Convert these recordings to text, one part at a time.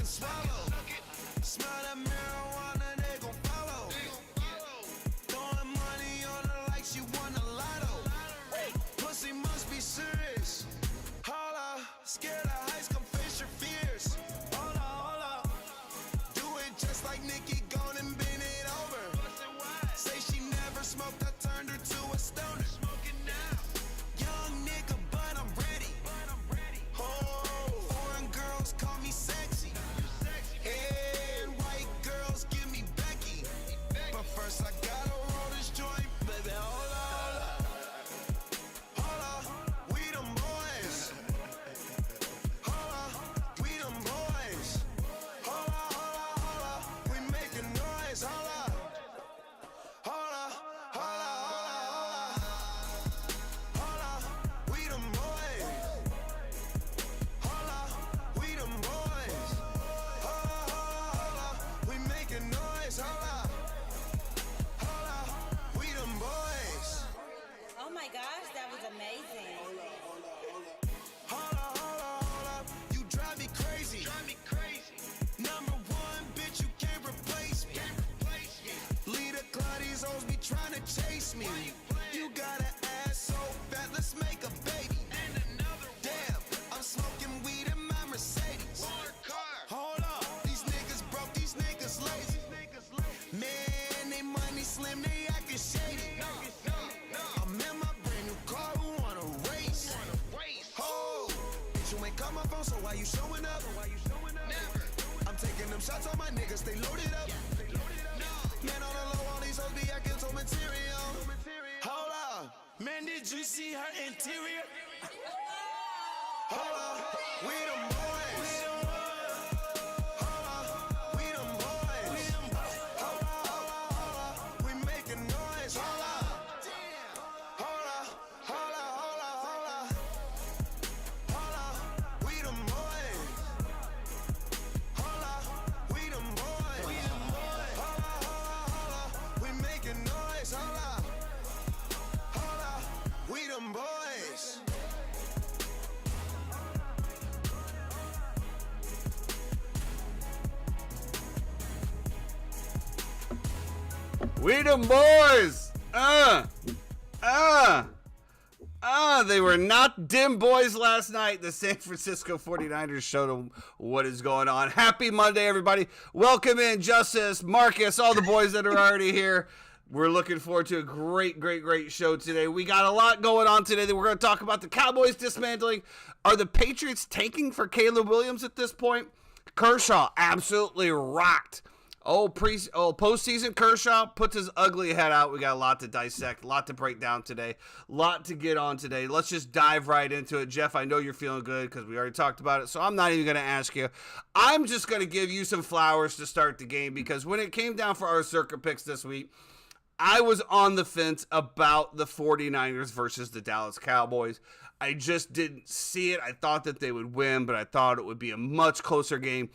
can swallow. Smell that marijuana, they gon' follow. Throwing money on her like she won a lotto. Pussy must be serious. Holla, scared of heights, come face your fears. Holla, do it just like Nicki, gone and bend it over. Say she never smoked, I turned her to a stoner. Young nigga, but I'm ready. Oh, foreign girls call me sexy. And white girls give me Becky. But first I gotta roll this joint, baby. Holla, we them boys. Holla, we them boys. Holla, we making noise. Holla, we them boys. Holla, we them boys. Holla, we making noise. Holla, we them boys. Oh my gosh, that was amazing. Holla, you drive me crazy. Number one, bitch, you can't replace me. Leader Claudia's always be trying to chase me. You got an ass so fat, let's make a baby. Damn, I'm smoking weed in my Mercedes. Hold up, these niggas broke, these niggas lazy. Man, they money slim, they acting shady. I'm in my brand new car, who wanna race? Oh, bitch, you ain't call my phone, so why you showing up? I'm taking them shots on my niggas, they loaded up. Man, on the low, all these hoes be acting so material. Hold up, man, did you see her interior? Hold up, we them boys. Hold up, we them boys. Hold up, we making noise. Hold up, we them boys. Hold up, we them boys. We making noise. Hold up, we them boys. We them boys. They were not dim boys last night. The San Francisco 49ers showed them what is going on. Happy Monday, everybody. Welcome in, Justice, Marcus, all the boys that are already here. We're looking forward to a great show today. We got a lot going on today that we're going to talk about. The Cowboys dismantling. Are the Patriots tanking for Caleb Williams at this point? Kershaw absolutely rocked. Postseason Kershaw puts his ugly head out. We got a lot to dissect, a lot to break down today, a lot to get on today. Let's just dive right into it. Jeff, I know you're feeling good because we already talked about it, so I'm not even going to ask you. I'm just going to give you some flowers to start the game because when it came down for our circuit picks this week, I was on the fence about the 49ers versus the Dallas Cowboys. I just didn't see it. I thought that they would win, but I thought it would be a much closer game.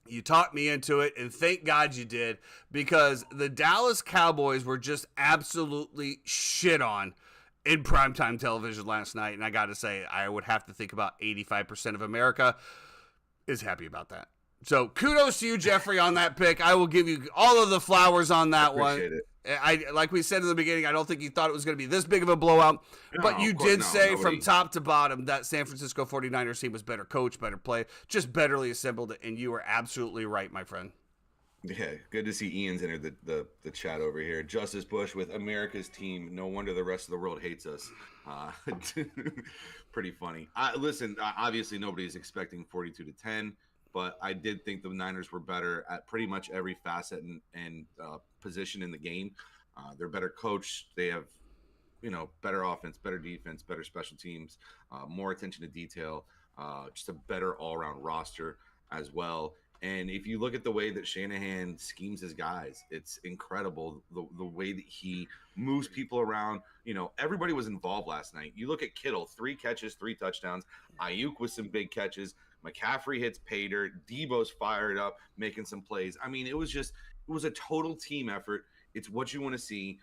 You talked me into it, and thank God you did, because the Dallas Cowboys were just absolutely shit on in primetime television last night, and I got to say, I would have to think about 85% of America is happy about that. So kudos to you, Jeffrey, on that pick. I will give you all of the flowers on that one. Appreciate it. Like we said in the beginning, I don't think you thought it was going to be this big of a blowout, but you did say from top to bottom that San Francisco 49ers team was better coached, better play, just betterly assembled, and you were absolutely right, my friend. Yeah, good to see Ian's entered the chat over here. Justice Bush with America's team. No wonder the rest of the world hates us. Pretty funny. Listen, obviously nobody's expecting 42-10, but I did think the Niners were better at pretty much every facet and position in the game. They're better coached. They have, better offense, better defense, better special teams, more attention to detail, just a better all-around roster as well. And if you look at the way that Shanahan schemes his guys, it's incredible the way that he moves people around. Everybody was involved last night. You look at Kittle, 3 catches, 3 touchdowns. Ayuk with some big catches. McCaffrey hits pay dirt. Debo's fired up, making some plays. I mean, it was a total team effort. It's what you want to see.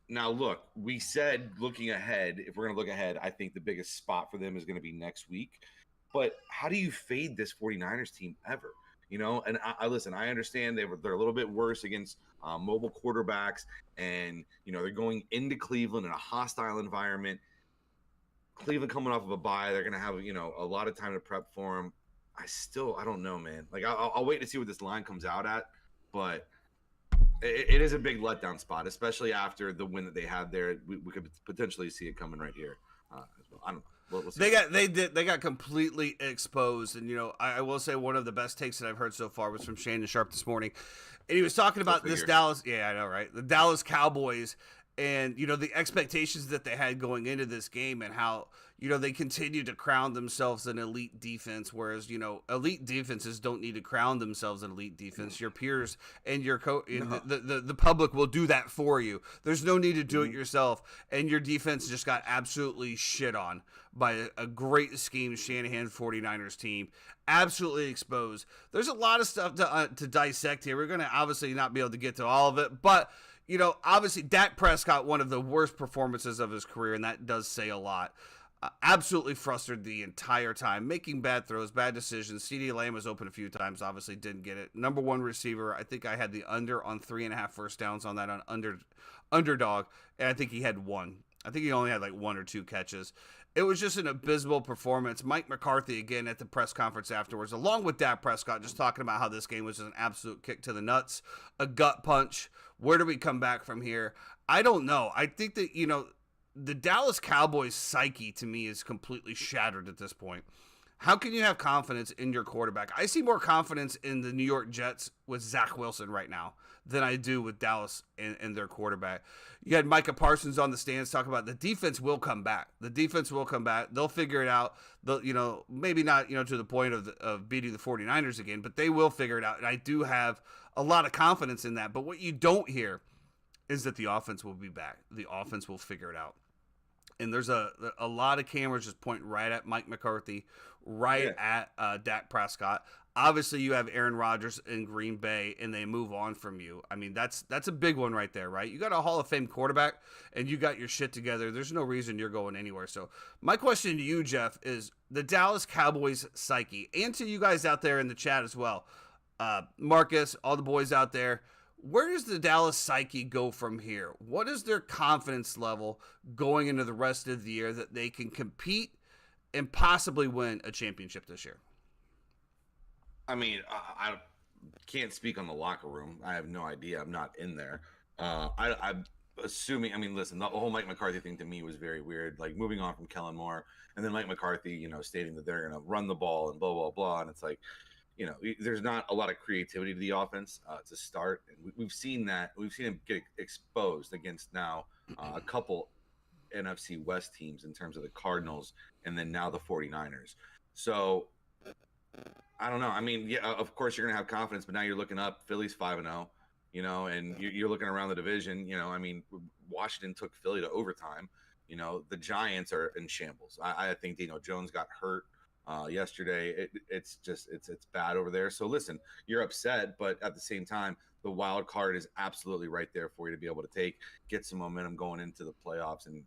Now, look, we said looking ahead, if we're going to look ahead, I think the biggest spot for them is going to be next week. But how do you fade this 49ers team ever? you know. And I listen, I understand they're a little bit worse against mobile quarterbacks, and you know they're going into Cleveland in a hostile environment. Cleveland coming off of a bye, they're gonna have a lot of time to prep for them. I don't know, man. Like I'll wait to see what this line comes out at, but it is a big letdown spot, especially after the win that they had there. We could potentially see it coming right here as well. I don't know. We'll see. They got completely exposed, and I will say one of the best takes that I've heard so far was from Shannon Sharp this morning, and he was talking about this Dallas. Yeah, I know, right? The Dallas Cowboys, and the expectations that they had going into this game, and how they continue to crown themselves an elite defense, whereas elite defenses don't need to crown themselves an elite defense. Your peers and your the public will do that for you. There's no need to do it yourself, and your defense just got absolutely shit on by a great scheme Shanahan 49ers team. Absolutely exposed. There's a lot of stuff to dissect here. We're going to obviously not be able to get to all of it, but obviously Dak Prescott, one of the worst performances of his career, and that does say a lot. Absolutely frustrated the entire time, making bad throws, bad decisions. CeeDee Lamb was open a few times, obviously didn't get it. Number one receiver, I think I had the under on 3.5 first downs on that on underdog, and I think he had one. I think he only had like 1 or 2 catches. It was just an abysmal performance. Mike McCarthy, again, at the press conference afterwards, along with Dak Prescott, just talking about how this game was an absolute kick to the nuts, a gut punch. Where do we come back from here? I don't know. I think that, the Dallas Cowboys psyche, to me, is completely shattered at this point. How can you have confidence in your quarterback? I see more confidence in the New York Jets with Zach Wilson right now than I do with Dallas and their quarterback. You had Micah Parsons on the stands talking about the defense will come back. The defense will come back. They'll figure it out. They'll, maybe not, to the point of beating the 49ers again, but they will figure it out. And I do have a lot of confidence in that. But what you don't hear is that the offense will be back. The offense will figure it out. And there's a lot of cameras just pointing right at Mike McCarthy, at Dak Prescott. Obviously, you have Aaron Rodgers in Green Bay, and they move on from you. I mean, that's a big one right there, right? You got a Hall of Fame quarterback, and you got your shit together. There's no reason you're going anywhere. So my question to you, Jeff, is the Dallas Cowboys psyche, and to you guys out there in the chat as well, Marcus, all the boys out there, where does the Dallas psyche go from here? What is their confidence level going into the rest of the year that they can compete and possibly win a championship this year? I mean, I can't speak on the locker room. I have no idea. I'm not in there. I'm assuming, I mean, listen, the whole Mike McCarthy thing to me was very weird. Like moving on from Kellen Moore and then Mike McCarthy, stating that they're going to run the ball and blah, blah, blah. And it's like, there's not a lot of creativity to the offense to start. And we've seen that. We've seen him get exposed against now a couple NFC West teams in terms of the Cardinals and then now the 49ers. So I don't know. I mean, yeah, of course you're going to have confidence, but now you're looking up. Philly's 5-0, and you're looking around the division. I mean, Washington took Philly to overtime. The Giants are in shambles. I think Daniel Jones got hurt yesterday. It's bad over there. So listen, you're upset, but at the same time, the wild card is absolutely right there for you to be able to get some momentum going into the playoffs and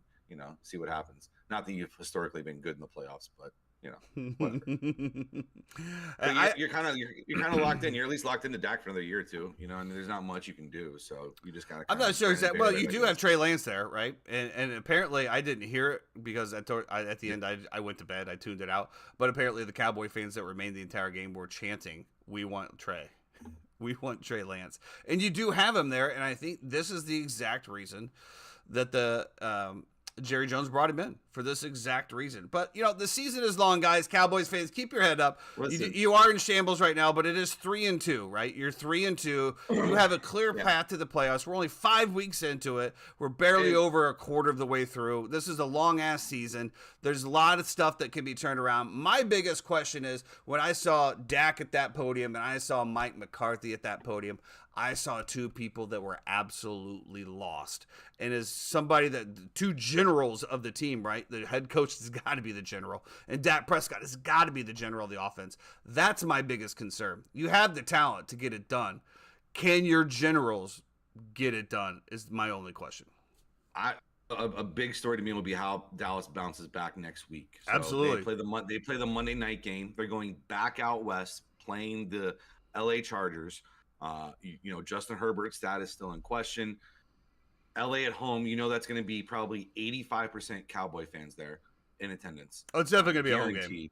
see what happens. Not that you've historically been good in the playoffs, but but you're kind of locked in. You're at least locked into Dak for another year or two, and there's not much you can do. So you just gotta. I'm not sure exactly. Well, you do have Trey Lance there, right? And apparently I didn't hear it because at the end I went to bed. I tuned it out. But apparently the Cowboy fans that remained the entire game were chanting, "We want Trey. We want Trey Lance." And you do have him there, and I think this is the exact reason that the Jerry Jones brought him in, for this exact reason. But, the season is long, guys. Cowboys fans, keep your head up. You are in shambles right now, but it is 3-2, right? You're 3-2. You have a clear path to the playoffs. We're only 5 weeks into it. We're barely over a quarter of the way through. This is a long-ass season. There's a lot of stuff that can be turned around. My biggest question is, when I saw Dak at that podium and I saw Mike McCarthy at that podium, I saw two people that were absolutely lost. And as somebody two generals of the team, right? The head coach has got to be the general. And Dak Prescott has got to be the general of the offense. That's my biggest concern. You have the talent to get it done. Can your generals get it done is my only question. A big story to me will be how Dallas bounces back next week. So absolutely. They play the Monday night game. They're going back out west, playing the LA Chargers. Justin Herbert's status still in question. LA at home, that's going to be probably 85% Cowboy fans there in attendance. Oh, it's definitely going to be a home game.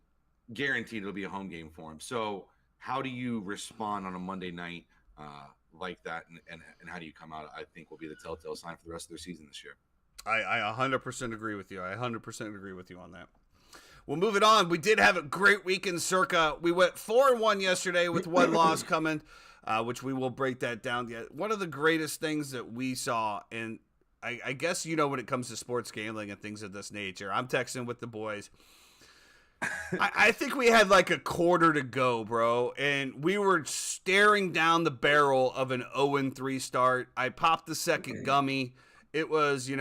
Guaranteed it'll be a home game for him. So how do you respond on a Monday night like that, and how do you come out, I think, will be the telltale sign for the rest of their season this year. I 100% agree with you. I 100% agree with you on that. Well, moving on, we did have a great week in Circa. We went 4-1 yesterday with one loss coming, which we will break that down. One of the greatest things that we saw, and I guess when it comes to sports gambling and things of this nature, I'm texting with the boys. I think we had like a quarter to go, bro, and we were staring down the barrel of an 0-3 start. I popped the second gummy. It was,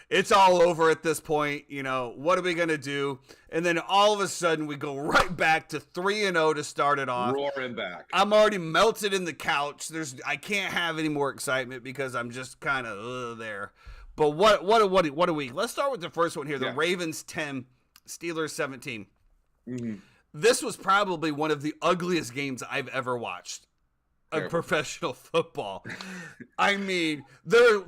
it's all over at this point. What are we going to do? And then all of a sudden we go right back to 3-0 to start it off. Roaring back. I'm already melted in the couch. I can't have any more excitement because I'm just kind of there. But what a week. Let's start with the first one here. The Ravens 10, Steelers 17. Mm-hmm. This was probably one of the ugliest games I've ever watched of professional football. I mean,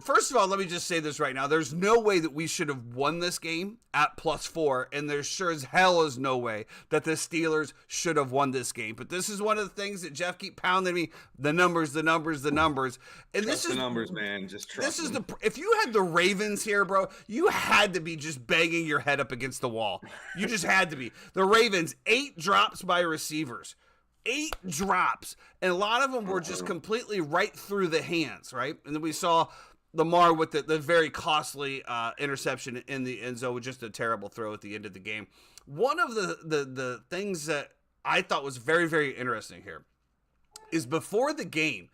first of all, let me just say this right now. There's no way that we should have won this game at +4, and there sure as hell is no way that the Steelers should have won this game. But this is one of the things that Jeff keep pounding me, the numbers. And this is the numbers, man. Just trust them. If you had the Ravens here, bro, you had to be just banging your head up against the wall. You just had to be. The Ravens, 8 drops by receivers. 8 drops, and a lot of them were just completely right through the hands, right? And then we saw Lamar with the very costly interception in the end zone with just a terrible throw at the end of the game. One of the things that I thought was very, very interesting here is before the game,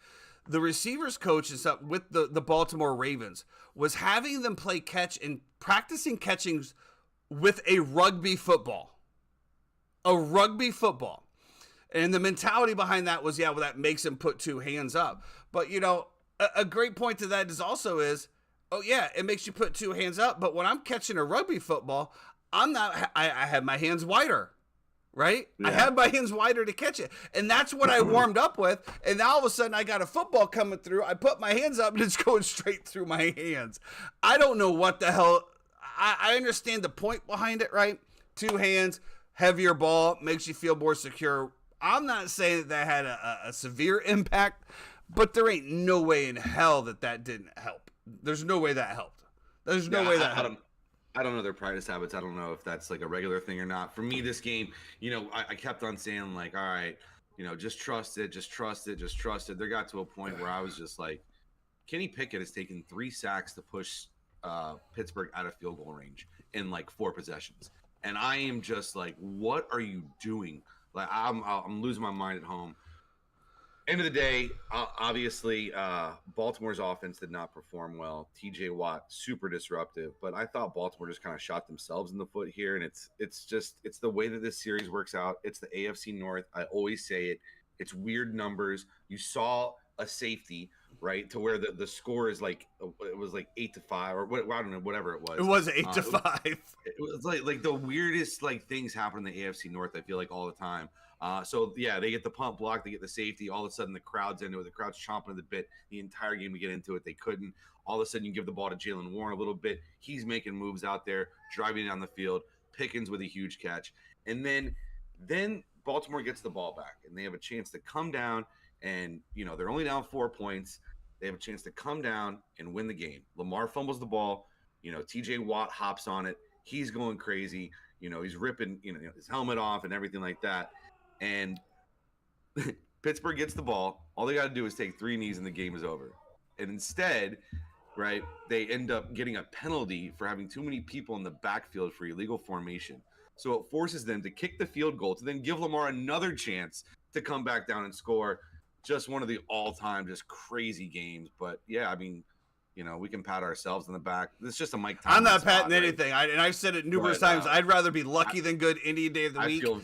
the receivers coach with the Baltimore Ravens was having them play catch and practicing catching with a rugby football. And the mentality behind that was, that makes him put 2 hands up. But, a great point to that it makes you put 2 hands up. But when I'm catching a rugby football, I have my hands wider, right? Yeah. I have my hands wider to catch it. And that's what I warmed up with. And now all of a sudden I got a football coming through. I put my hands up and it's going straight through my hands. I don't know what the hell. I understand the point behind it, right? 2 hands, heavier ball, makes you feel more secure. I'm not saying that had a severe impact, but there ain't no way in hell that didn't help. There's no way that helped. There's no way that helped. I don't know their practice habits. I don't know if that's like a regular thing or not. For me, this game, I kept on saying like, all right, just trust it. There got to a point where I was just like, Kenny Pickett has taken 3 sacks to push Pittsburgh out of field goal range in like 4 possessions. And I am just like, what are you doing? Like I'm losing my mind at home. End of the day, obviously, Baltimore's offense did not perform well. TJ Watt, super disruptive, but I thought Baltimore just kind of shot themselves in the foot here, and it's the way that this series works out. It's the AFC North. I always say it. It's weird numbers. You saw a safety, right, to where the score is like it was like 8-5 or what, I don't know, whatever it was. It was 8-5. It was like the weirdest like things happen in the AFC North. I feel like all the time. They get the punt block, they get the safety. All of a sudden, the crowd's into it. The crowd's chomping at the bit. The entire game to get into it, they couldn't. All of a sudden, you give the ball to Jaylen Warren a little bit. He's making moves out there, driving down the field. Pickens with a huge catch, and then Baltimore gets the ball back, and they have a chance to come down. And they're only down 4 points. They have a chance to come down and win the game. Lamar fumbles the ball. TJ Watt hops on it. He's going crazy. He's ripping his helmet off and everything like that. And Pittsburgh gets the ball. All they got to do is take 3 knees and the game is over. And instead, right, they end up getting a penalty for having too many people in the backfield for illegal formation. So it forces them to kick the field goal to then give Lamar another chance to come back down and score. Just one of the all-time just crazy games. But, yeah, I mean, we can pat ourselves on the back. It's just a Mike Tomlin I'm not spot, patting anything. And I've said it numerous times. I'd rather be lucky than good any day of the week. I feel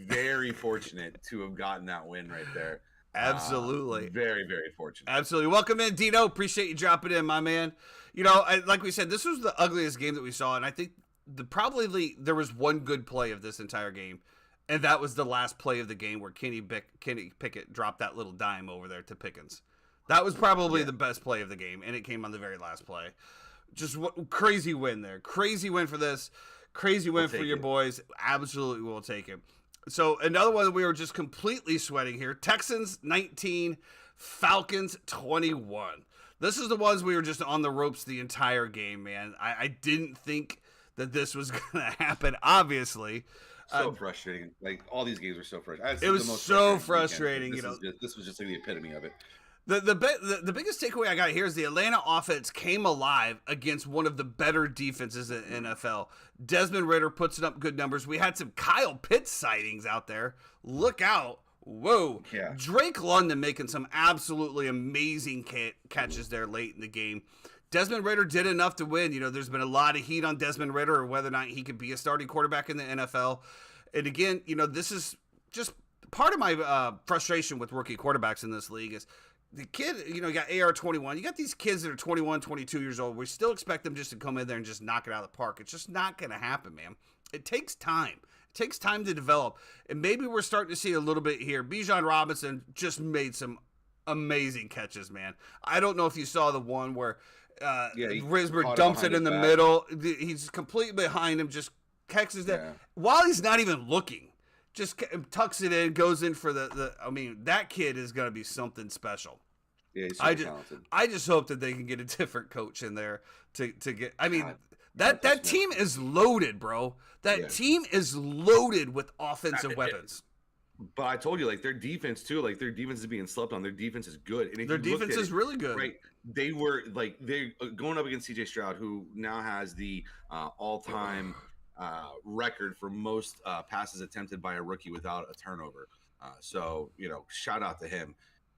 very fortunate to have gotten that win right there. Absolutely. Very, very fortunate. Absolutely. Welcome in, Dino. Appreciate you dropping in, my man. Like we said, this was the ugliest game that we saw. And I think probably there was one good play of this entire game. And that was the last play of the game where Kenny Pickett dropped that little dime over there to Pickens. That was probably the best play of the game, and it came on the very last play. Just crazy win there. Crazy win for this. Crazy win for your boys. Absolutely will take it. So another one that we were just completely sweating here. Texans 19, Falcons 21. This is the ones we were just on the ropes the entire game, man. I didn't think that this was going to happen, obviously. So frustrating. Like, all these games were so frustrating. It was so frustrating. This was just like the epitome of it. The biggest takeaway I got here is the Atlanta offense came alive against one of the better defenses in NFL. Desmond Ridder puts up good numbers. We had some Kyle Pitts sightings out there. Look out. Whoa. Yeah. Drake London making some absolutely amazing catches there late in the game. Desmond Ridder did enough to win. There's been a lot of heat on Desmond Ridder or whether or not he could be a starting quarterback in the NFL. And again, this is just part of my frustration with rookie quarterbacks in this league is the kid, you got AR-21. You got these kids that are 21, 22 years old. We still expect them just to come in there and just knock it out of the park. It's just not going to happen, man. It takes time. It takes time to develop. And maybe we're starting to see a little bit here. Bijan Robinson just made some amazing catches, man. I don't know if you saw the one where Risber dumps it in the middle. He's completely behind him, just catches that while he's not even looking. Just tucks it in, goes in for that kid is going to be something special. Yeah, he's super talented. I just hope that they can get a different coach in there to get. That team is loaded, bro. That team is loaded with offensive weapons. But I told you, their defense too. Their defense is being slept on. Their defense is good. And their defense is really good. Right? They were they're going up against C.J. Stroud, who now has the all-time record for most passes attempted by a rookie without a turnover. So shout out to him.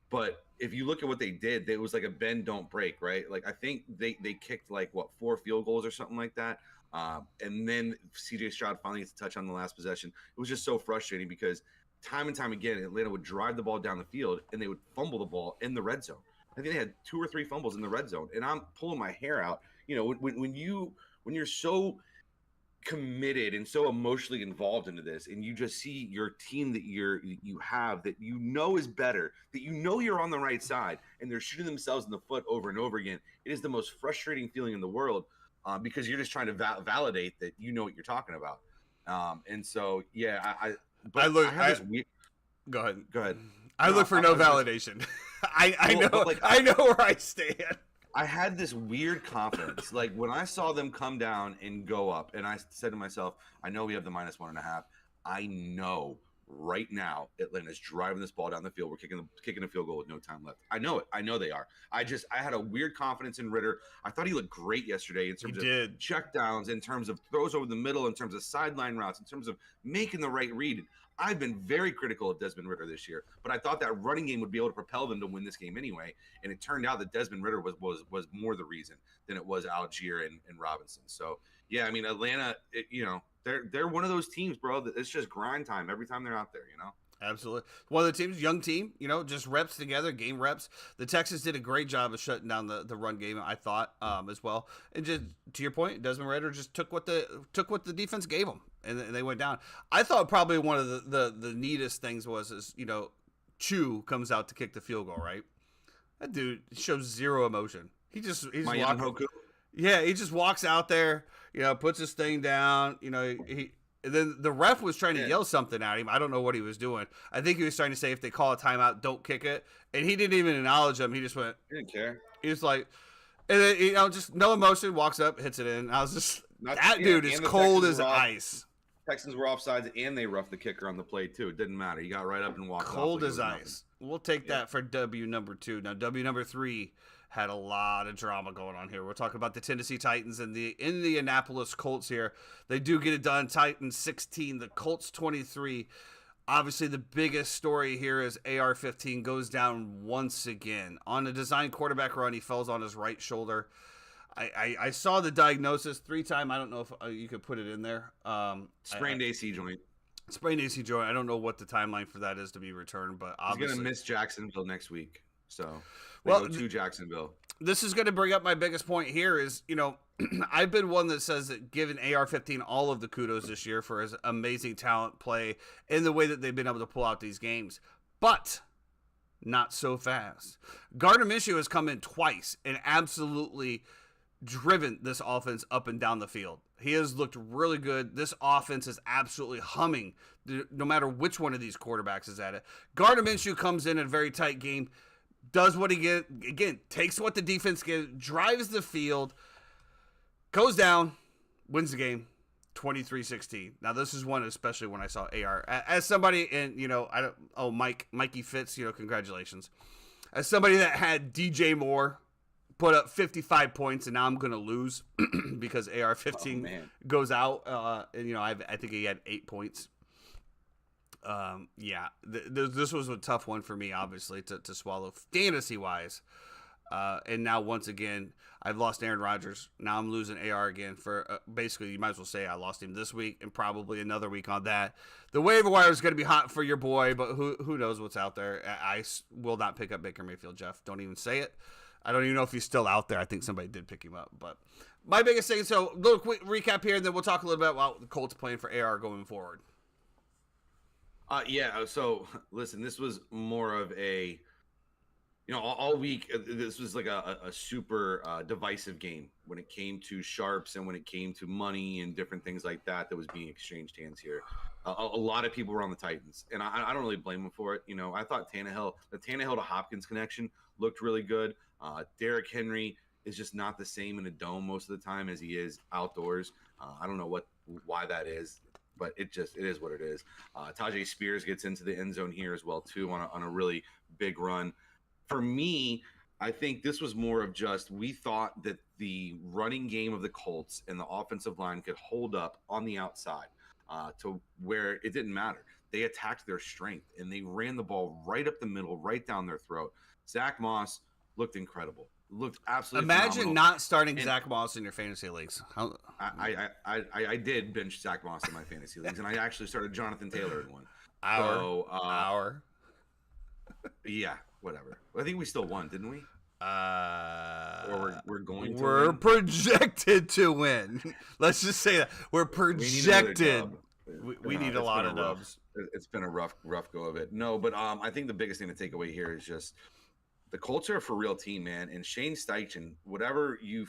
But if you look at what they did, it was like a bend don't break, right? I think they kicked 4 field goals or something like that. And then CJ Stroud finally gets a touch on the last possession. It was just so frustrating because time and time again, Atlanta would drive the ball down the field and they would fumble the ball in the red zone. I think they had 2 or 3 fumbles in the red zone, and I'm pulling my hair out. When you're so committed and so emotionally involved into this, and you just see your team that you have that is better, that you're on the right side, and they're shooting themselves in the foot over and over again. It is the most frustrating feeling in the world because you're just trying to validate that you know what you're talking about. And so go ahead. I look for no validation. I know where I stand. I had this weird confidence. When I saw them come down and go up, and I said to myself, I know we have the -1.5. I know right now Atlanta's driving this ball down the field. We're kicking a field goal with no time left. I know it. I know they are. I had a weird confidence in Ridder. I thought he looked great yesterday in terms of check downs, in terms of throws over the middle, in terms of sideline routes, in terms of making the right read. I've been very critical of Desmond Ridder this year, but I thought that running game would be able to propel them to win this game anyway. And it turned out that Desmond Ridder was more the reason than it was Algier and Robinson. So yeah, Atlanta, they're one of those teams, bro. That it's just grind time every time they're out there. Absolutely. One of the teams, young team, just reps together, game reps. The Texans did a great job of shutting down the run game, I thought, as well. And just to your point, Desmond Ridder just took what the defense gave him, and they went down. I thought probably one of the neatest things was Chu comes out to kick the field goal, right? That dude shows zero emotion. He's walking. Yeah, he just walks out there, puts his thing down, And then the ref was trying to yell something at him. I don't know what he was doing. I think he was trying to say if they call a timeout, don't kick it. And he didn't even acknowledge him. He just went. He didn't care. He was like, and then, just no emotion, walks up, hits it in. I was just, dude is cold as ice. Texans were offsides, and they roughed the kicker on the play, too. It didn't matter. He got right up and walked off. Cold as ice. We'll take that for W number 2. Now, W number 3 had a lot of drama going on here. We're talking about the Tennessee Titans and the Indianapolis Colts here. They do get it done. Titans 16, the Colts 23. Obviously, the biggest story here is AR-15 goes down once again. On a design quarterback run, he falls on his right shoulder. I saw the diagnosis 3-time. I don't know if you could put it in there. Sprained AC joint. Sprained AC joint. I don't know what the timeline for that is to be returned, but obviously. He's going to miss Jacksonville next week. So, go to Jacksonville. this is going to bring up my biggest point here is, I've been one that says that giving AR-15 all of the kudos this year for his amazing talent play and the way that they've been able to pull out these games. But not so fast. Gardner Minshew has come in twice and absolutely driven this offense up and down the field. He has looked really good. This offense is absolutely humming no matter which one of these quarterbacks is at it. Gardner Minshew comes in a very tight game, does what he takes what the defense gives, drives the field, goes down, wins the game, 23-16. Now this is one, especially when I saw AR as somebody, and Mikey Fitz, congratulations. As somebody that had DJ Moore put up 55 points, and now I'm going to lose because AR-15 goes out. I think he had 8 points. This was a tough one for me, obviously, to swallow fantasy-wise. And now, once again, I've lost Aaron Rodgers. Now I'm losing AR again for basically, you might as well say I lost him this week and probably another week on that. The waiver wire is going to be hot for your boy, but who knows what's out there. I will not pick up Baker Mayfield, Jeff. Don't even say it. I don't even know if he's still out there. I think somebody did pick him up. But my biggest thing, so a little quick recap here, and then we'll talk a little bit about the Colts playing for AR going forward. So listen, this was more of a, all week, this was like a super divisive game when it came to sharps and when it came to money and different things like that was being exchanged hands here. A lot of people were on the Titans, and I don't really blame them for it. I thought the Tannehill to Hopkins connection looked really good. Derrick Henry is just not the same in a dome most of the time as he is outdoors. I don't know why that is, but it is what it is. Tajay Spears gets into the end zone here as well too on a really big run. For me, I think this was more of just, we thought that the running game of the Colts and the offensive line could hold up on the outside to where it didn't matter. They attacked their strength and they ran the ball right up the middle, right down their throat. Zach Moss looked incredible. Looked absolutely Imagine phenomenal. Not starting Zach Moss in your fantasy leagues. I did bench Zach Moss in my fantasy leagues, and I actually started Jonathan Taylor in one. Hour. Yeah, whatever. I think we still won, didn't we? Or we're going to We're win? Projected to win. Let's just say that. We're projected. We need a lot of dubs. It's been a rough go of it. No, but I think the biggest thing to take away here is just the Colts are a for real team, man. And Shane Steichen, whatever you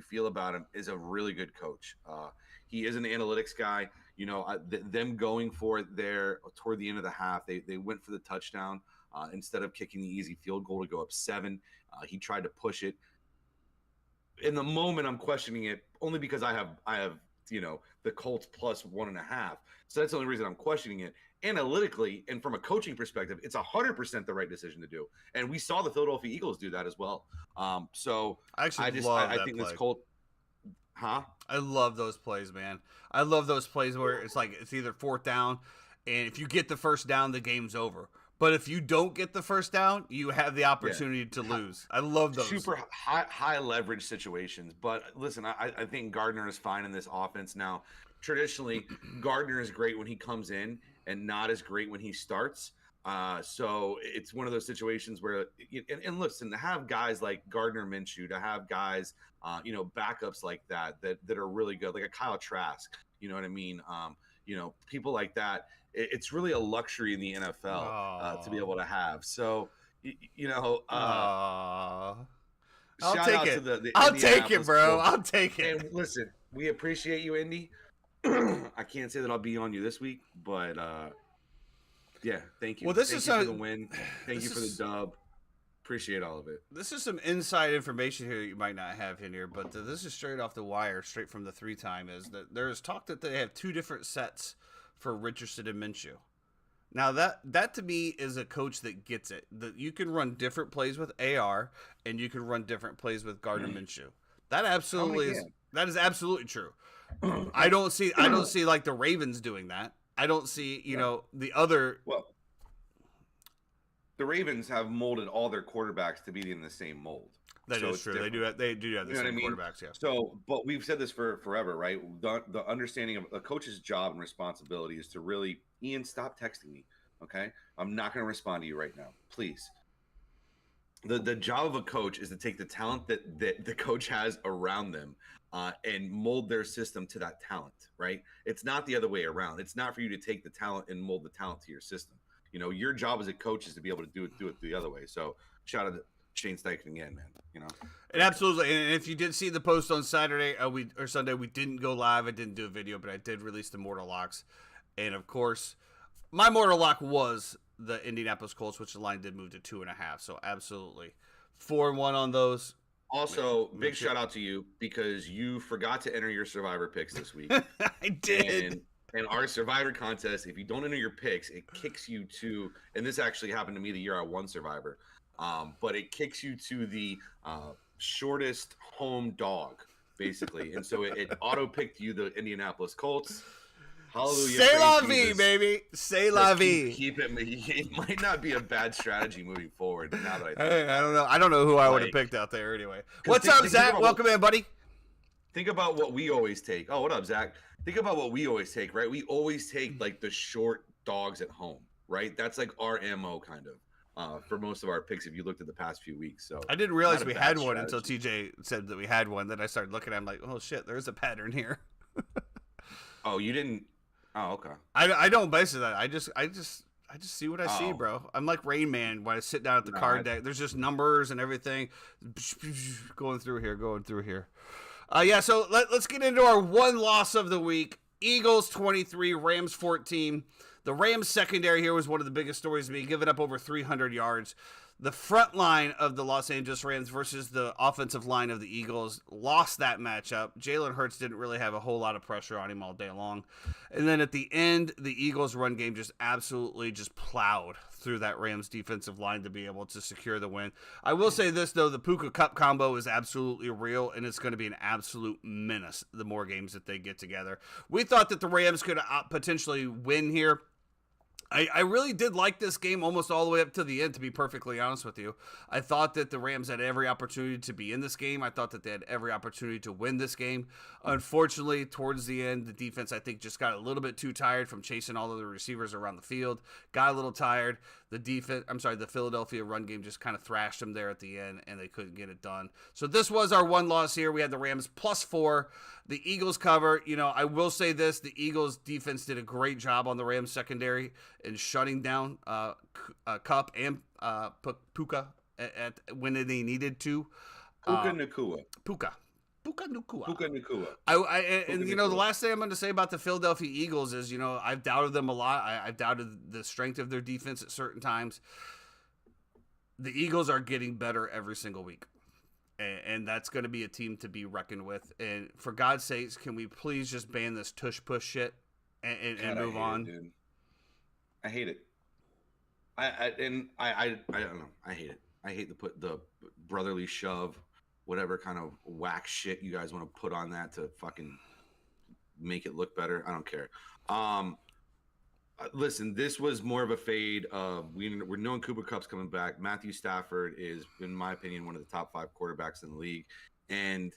feel about him, is a really good coach. He is an analytics guy. Them going for it there toward the end of the half, they went for the touchdown instead of kicking the easy field goal to go up 7. He tried to push it. In the moment, I'm questioning it only because I have the Colts plus 1.5. So that's the only reason I'm questioning it. Analytically and from a coaching perspective, it's 100% the right decision to do. And we saw the Philadelphia Eagles do that as well. So I think this Colt, I love those plays, man. I love those plays where it's like it's either 4th down, and if you get the first down, the game's over. But if you don't get the first down, you have the opportunity to lose. I love those. Super high leverage situations. But listen, I think Gardner is fine in this offense now. Traditionally, Gardner is great when he comes in and not as great when he starts. So it's one of those situations where, and listen, to have guys like Gardner Minshew, to have guys, backups like that are really good, like a Kyle Trask, you know what I mean? People like that. It's really a luxury in the NFL to be able to have. So, I'll take it. I'll take it, bro. Colts. I'll take it. And listen, we appreciate you, Indy. I can't say that I'll be on you this week, but thank you. Well, this thank is you for the win. Thank you for the dub. Appreciate all of it. This is some inside information here that you might not have in here, but this is straight off the wire, straight from the 3-time. Is that there is talk that they have 2 different sets for Richardson and Minshew. Now that to me is a coach that gets it. That you can run different plays with AR and you can run different plays with Gardner Minshew. That absolutely that is absolutely true. I don't see like the Ravens doing that. I don't see, the other. Well, the Ravens have molded all their quarterbacks to be in the same mold. That is true. They do have the same quarterbacks, yeah. So, but we've said this for forever, right? The understanding of a coach's job and responsibility is to really, Ian, stop texting me, okay? I'm not going to respond to you right now, please. the job of a coach is to take the talent that the coach has around them and mold their system to that talent, right? It's not the other way around. It's not for you to take the talent and mold the talent to your system. You know, your job as a coach is to be able to do it the other way. So shout out to Shane Steichen again, man. You know, And absolutely. And if you did see the post on Saturday or Sunday, we didn't go live. I didn't do a video, but I did release the Mortal Locks. And of course, my Mortal Lock was the Indianapolis Colts, which the line did move to 2.5. So absolutely 4-1 on those. also big shout out to you because you forgot to enter your Survivor picks this week. I did. And our Survivor contest, if you don't enter your picks, it kicks you to, and this actually happened to me the year I won Survivor, but it kicks you to the shortest home dog, basically. And so it auto-picked you the Indianapolis Colts. Hallelujah. Say la praise vie, Jesus. baby. Say la vie. Keep it. It might not be a bad strategy moving forward. Now that I think Hey, I don't know. I don't know who I would have Like- picked out there anyway. 'Cause What's think- up, think Zach? about Welcome in, buddy. think about what we always take. Oh, what up, Zach? Think about what we always take, right? We always take like the short dogs at home, right? That's like our MO kind of for most of our picks if you looked at the past few weeks. So I didn't realize not a we bad had one strategy. until TJ said that we had one. Then I started looking at him like, oh shit, there's a pattern here. Oh, you didn't. Oh, okay. I don't base it on that. I just see what I see, Oh. bro. I'm like Rain Man when I sit down at the No, card I- deck. There's just numbers and everything going through here. Yeah, so let's get into our one loss of the week. Eagles 23, Rams 14. The Rams secondary here was one of the biggest stories to me, giving up over 300 yards. The front line of the Los Angeles Rams versus the offensive line of the Eagles lost that matchup. Jalen Hurts didn't really have a whole lot of pressure on him all day long. And then at the end, the Eagles' run game just absolutely just plowed through that Rams defensive line to be able to secure the win. I will say this, though, the Puka Cup combo is absolutely real, and it's going to be an absolute menace the more games that they get together. We thought that the Rams could potentially win here. I really did like this game almost all the way up to the end, to be perfectly honest with you. I thought that the Rams had every opportunity to be in this game. I thought that they had every opportunity to win this game. Unfortunately, towards the end, the defense, I think, just got a little bit too tired from chasing all of the receivers around the field. Got a little tired. The Philadelphia run game just kind of thrashed them there at the end, and they couldn't get it done. So this was our one loss here. We had the Rams +4. The Eagles cover. You know, I will say this. The Eagles defense did a great job on the Rams secondary in shutting down Cup and Puka when they needed to. Puka Nacua. Puka Nacua. Puka Nacua. And you know, the last thing I'm going to say about the Philadelphia Eagles is, you know, I've doubted them a lot. I've doubted the strength of their defense at certain times. The Eagles are getting better every single week. And that's going to be a team to be reckoned with. And for God's sakes, can we please just ban this tush push shit and God, move I hate on? it, dude. I hate it. I don't know. I hate it. I hate the brotherly shove, whatever kind of whack shit you guys want to put on that to fucking make it look better. I don't care. Listen, this was more of a fade. We're knowing Cooper Kupp's coming back. Matthew Stafford is, in my opinion, one of the top 5 quarterbacks in the league, and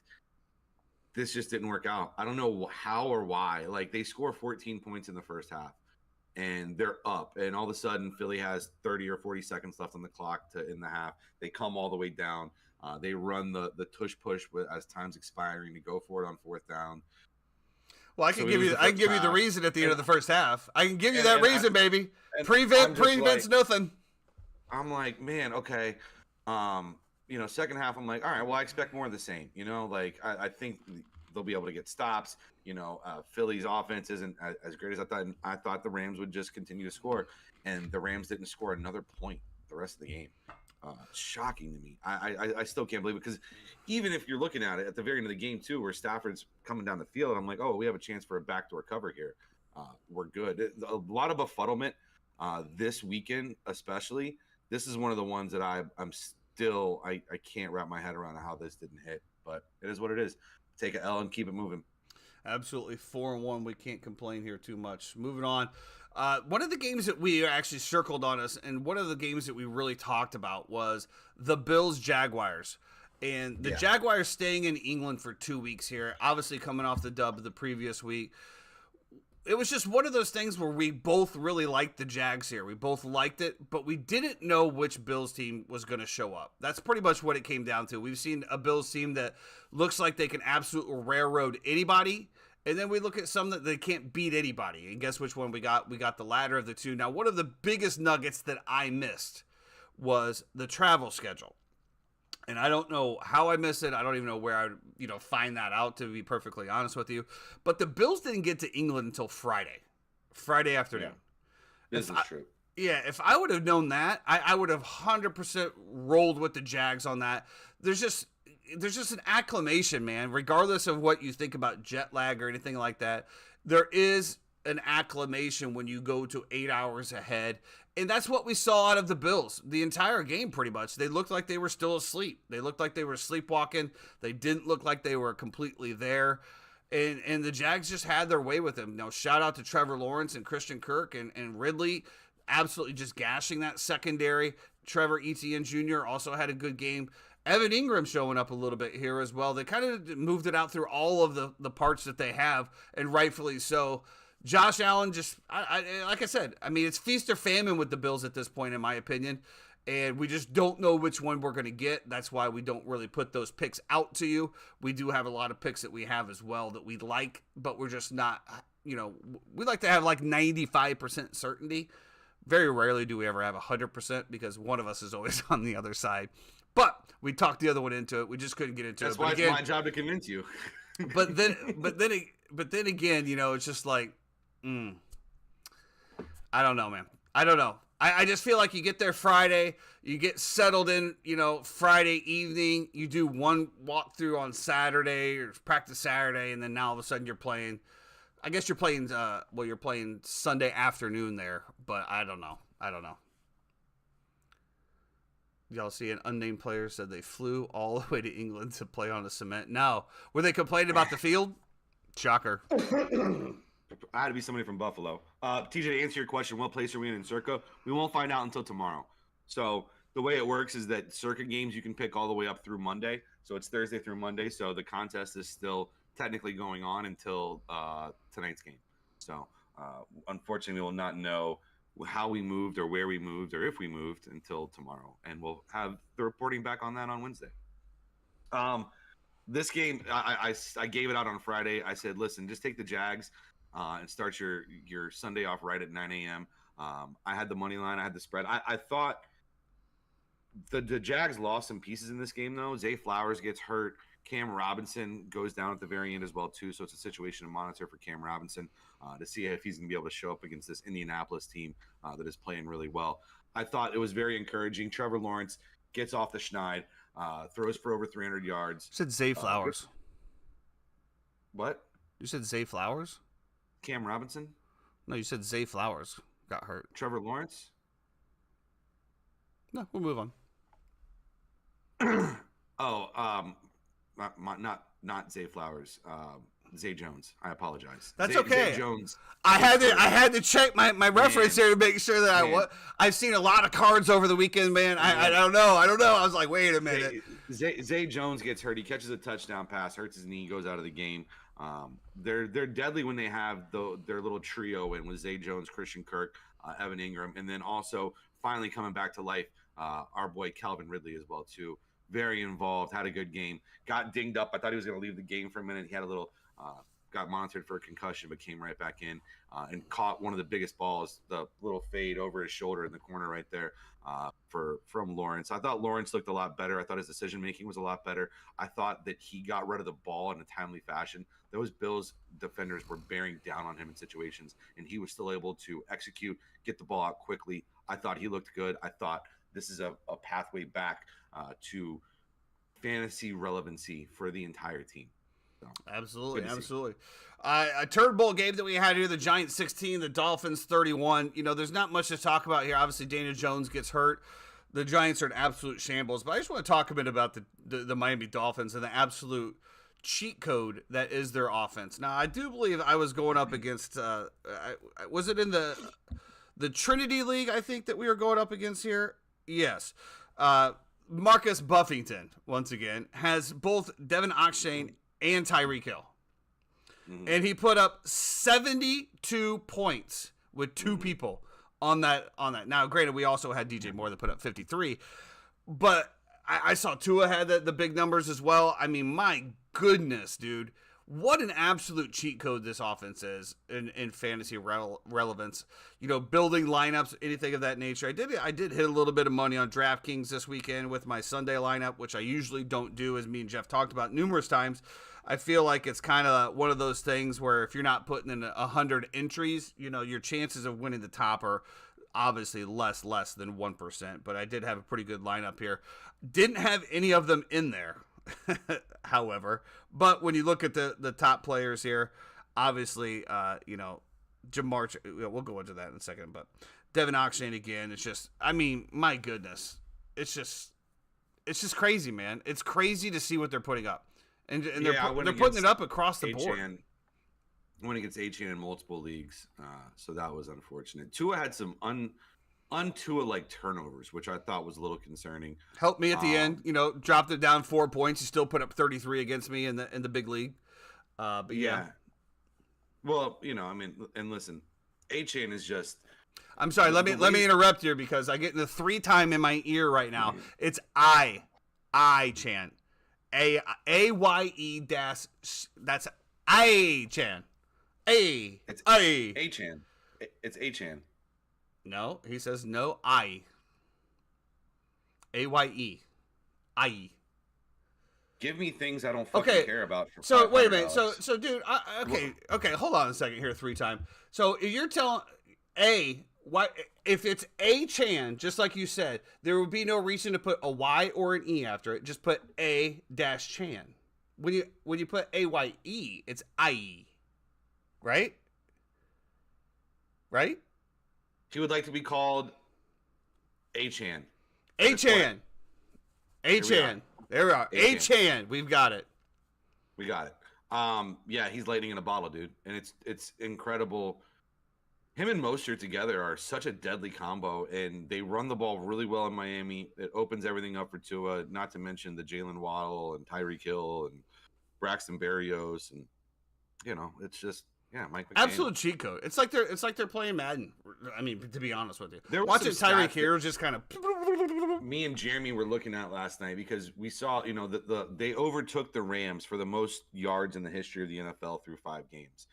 this just didn't work out. I don't know how or why. Like, they score 14 points in the first half, and they're up, and all of a sudden, Philly has 30 or 40 seconds left on the clock in the half. They come all the way down. They run the tush push as time's expiring to go for it on 4th down. Well, I can So give it was you the I can first give you the half. reason at the end of the first half. I can give you And- that and I- reason, baby. and Prevents I'm just like- nothing. I'm like, man, okay. You know, second half, I'm like, all right, well, I expect more of the same. You know, like I think they'll be able to get stops. You know, Philly's offense isn't as great as I thought. I thought the Rams would just continue to score, and the Rams didn't score another point the rest of the game. Shocking to me. I still can't believe it, because even if you're looking at it at the very end of the game too, where Stafford's coming down the field, I'm like, oh, we have a chance for a backdoor cover here. We're good. A lot of befuddlement this weekend, especially. This is one of the ones that I'm still I can't wrap my head around how this didn't hit, but it is what it is. Take a L and keep it moving. Absolutely 4-1. We can't complain here too much. Moving on. One of the games that we actually circled on us, and one of the games that we really talked about, was the Bills-Jaguars. And the Yeah. Jaguars staying in England for 2 weeks here, obviously coming off the dub of the previous week. it was just one of those things where we both really liked the Jags here. We both liked it, but we didn't know which Bills team was going to show up. That's pretty much what it came down to. We've seen a Bills team that looks like they can absolutely railroad anybody, and then we look at some that they can't beat anybody. And guess which one we got? We got the latter of the two. Now, one of the biggest nuggets that I missed was the travel schedule. And I don't know how I missed it. I don't even know where I would, find that out, to be perfectly honest with you. But the Bills didn't get to England until Friday afternoon. Yeah. This is true. Yeah, if I would have known that, I would have 100% rolled with the Jags on that. There's just an acclamation, man. Regardless of what you think about jet lag or anything like that, there is an acclamation when you go to 8 hours ahead. And that's what we saw out of the Bills the entire game, pretty much. They looked like they were still asleep. They looked like they were sleepwalking. They didn't look like they were completely there. And the Jags just had their way with them. Shout out to Trevor Lawrence and Christian Kirk and Ridley, absolutely just gashing that secondary. Trevor Etienne Jr. also had a good game. Evan Ingram showing up a little bit here as well. They kind of moved it out through all of the parts that they have, and rightfully so. Josh Allen just, like I said, it's feast or famine with the Bills at this point, in my opinion. And we just don't know which one we're going to get. That's why we don't really put those picks out to you. We do have a lot of picks that we have as well that we like, but we're just not, we like to have like 95% certainty. Very rarely do we ever have 100% because one of us is always on the other side. But we talked the other one into it. We just couldn't get into That's it. That's why again, it's my job to convince you. but then again, it's just like, I don't know, man. I don't know. I just feel like you get there Friday, you get settled in, Friday evening, you do one walkthrough on Saturday or practice Saturday, and then now all of a sudden you're playing. I guess you're playing. You're playing Sunday afternoon there, but I don't know. Y'all see an unnamed player said they flew all the way to England to play on the cement. No, were they complaining about the field? Shocker. I had to be somebody from Buffalo. TJ, to answer your question, what place are we in Circa? We won't find out until tomorrow. So the way it works is that Circa games you can pick all the way up through Monday. So it's Thursday through Monday. So the contest is still technically going on until tonight's game. So unfortunately, we will not know how we moved or where we moved or if we moved until tomorrow. And we'll have the reporting back on that on Wednesday. This game, I gave it out on Friday. I said, listen, just take the Jags and start your Sunday off right at 9 a.m. I had the money line. I had the spread. I thought the Jags lost some pieces in this game, though. Zay Flowers gets hurt. Cam Robinson goes down at the very end as well, too. So it's a situation to monitor for Cam Robinson to see if he's going to be able to show up against this Indianapolis team that is playing really well. I thought it was very encouraging. Trevor Lawrence gets off the schneid, throws for over 300 yards. You said Zay Flowers. What? You said Zay Flowers? Cam Robinson? No, you said Zay Flowers got hurt. Trevor Lawrence? No, we'll move on. Not Zay Flowers. Zay Jones. I apologize. That's Zay, okay. Zay Jones. I had to check my reference here to make sure that I've seen a lot of cards over the weekend, man. I don't know. I was like, wait a minute. Zay Jones gets hurt. He catches a touchdown pass, hurts his knee, goes out of the game. They're deadly when they have their little trio in with Zay Jones, Christian Kirk, Evan Ingram, and then also finally coming back to life, our boy Calvin Ridley as well too. Very involved, had a good game. Got dinged up. I thought he was going to leave the game for a minute. He had a little, got monitored for a concussion, but came right back in and caught one of the biggest balls, the little fade over his shoulder in the corner right there from Lawrence. I thought Lawrence looked a lot better. I thought his decision making was a lot better. I thought that he got rid of the ball in a timely fashion. Those Bills defenders were bearing down on him in situations, and he was still able to execute, get the ball out quickly. I thought he looked good. I thought this is a pathway back to fantasy relevancy for the entire team. So, absolutely. A turd bowl game that we had here, the Giants 16, the Dolphins 31. There's not much to talk about here. Obviously, Daniel Jones gets hurt. The Giants are in absolute shambles. But I just want to talk a bit about the Miami Dolphins and the absolute cheat code that is their offense. Now, I do believe I was going up against, was it in the Trinity League, I think, that we were going up against here? Yes. Marcus Buffington, once again, has both Devin Achane and Tyreek Hill. and he put up 72 points with two people on that. Now, granted, we also had DJ Moore that put up 53, but I saw Tua had the big numbers as well. I mean, my goodness, dude. What an absolute cheat code this offense is in fantasy relevance. You know, building lineups, anything of that nature. I did hit a little bit of money on DraftKings this weekend with my Sunday lineup, which I usually don't do, as me and Jeff talked about numerous times. I feel like it's kind of one of those things where if you're not putting in 100 entries, you know, your chances of winning the top are obviously less than 1%. But I did have a pretty good lineup here. Didn't have any of them in there. However, but when you look at the top players here, obviously, you know, Jamar, we'll go into that in a second, but Devin Oxane again, it's just, I mean, my goodness, it's just crazy, man. It's crazy to see what they're putting up, and they're putting it up across the board. I went against H-Chan in multiple leagues, so that was unfortunate. Tua had some Tua-like turnovers, which I thought was a little concerning. Helped me at the end, you know, dropped it down 4 points. He still put up 33 against me in the big league. But yeah. Well, you know, I mean, and listen, A-Chain is just. I'm sorry. Let me interrupt here because I get the 3 time in my ear right now. It's I-Chan, A-Y-E dash. That's I-Chan, It's A-Chan. It's A-Chan. No, he says no. A-Y-E. I-E. Give me things I don't fucking care about. So wait a minute. So dude, okay. Hold on a second here. 3 time. So you're telling if it's A-Chan, just like you said, there would be no reason to put a Y or an E after it. Just put A-Chan. When you put A-Y-E, it's I-E. Right? Right? He would like to be called A-Chan. A-Chan. A-Chan. There we are. A-Chan. We've got it. We got it. Yeah, he's lightning in a bottle, dude. And it's incredible. Him and Mostert together are such a deadly combo, and they run the ball really well in Miami. It opens everything up for Tua, not to mention the Jalen Waddle and Tyreek Hill and Braxton Berrios. And, you know, it's just... Yeah, Mike McCain. Absolute cheat code. It's like they're playing Madden. I mean, to be honest with you, watching Tyreek Hill just kind of. Me and Jeremy were looking at last night because we saw, you know, they overtook the Rams for the most yards in the history of the NFL through 5 games,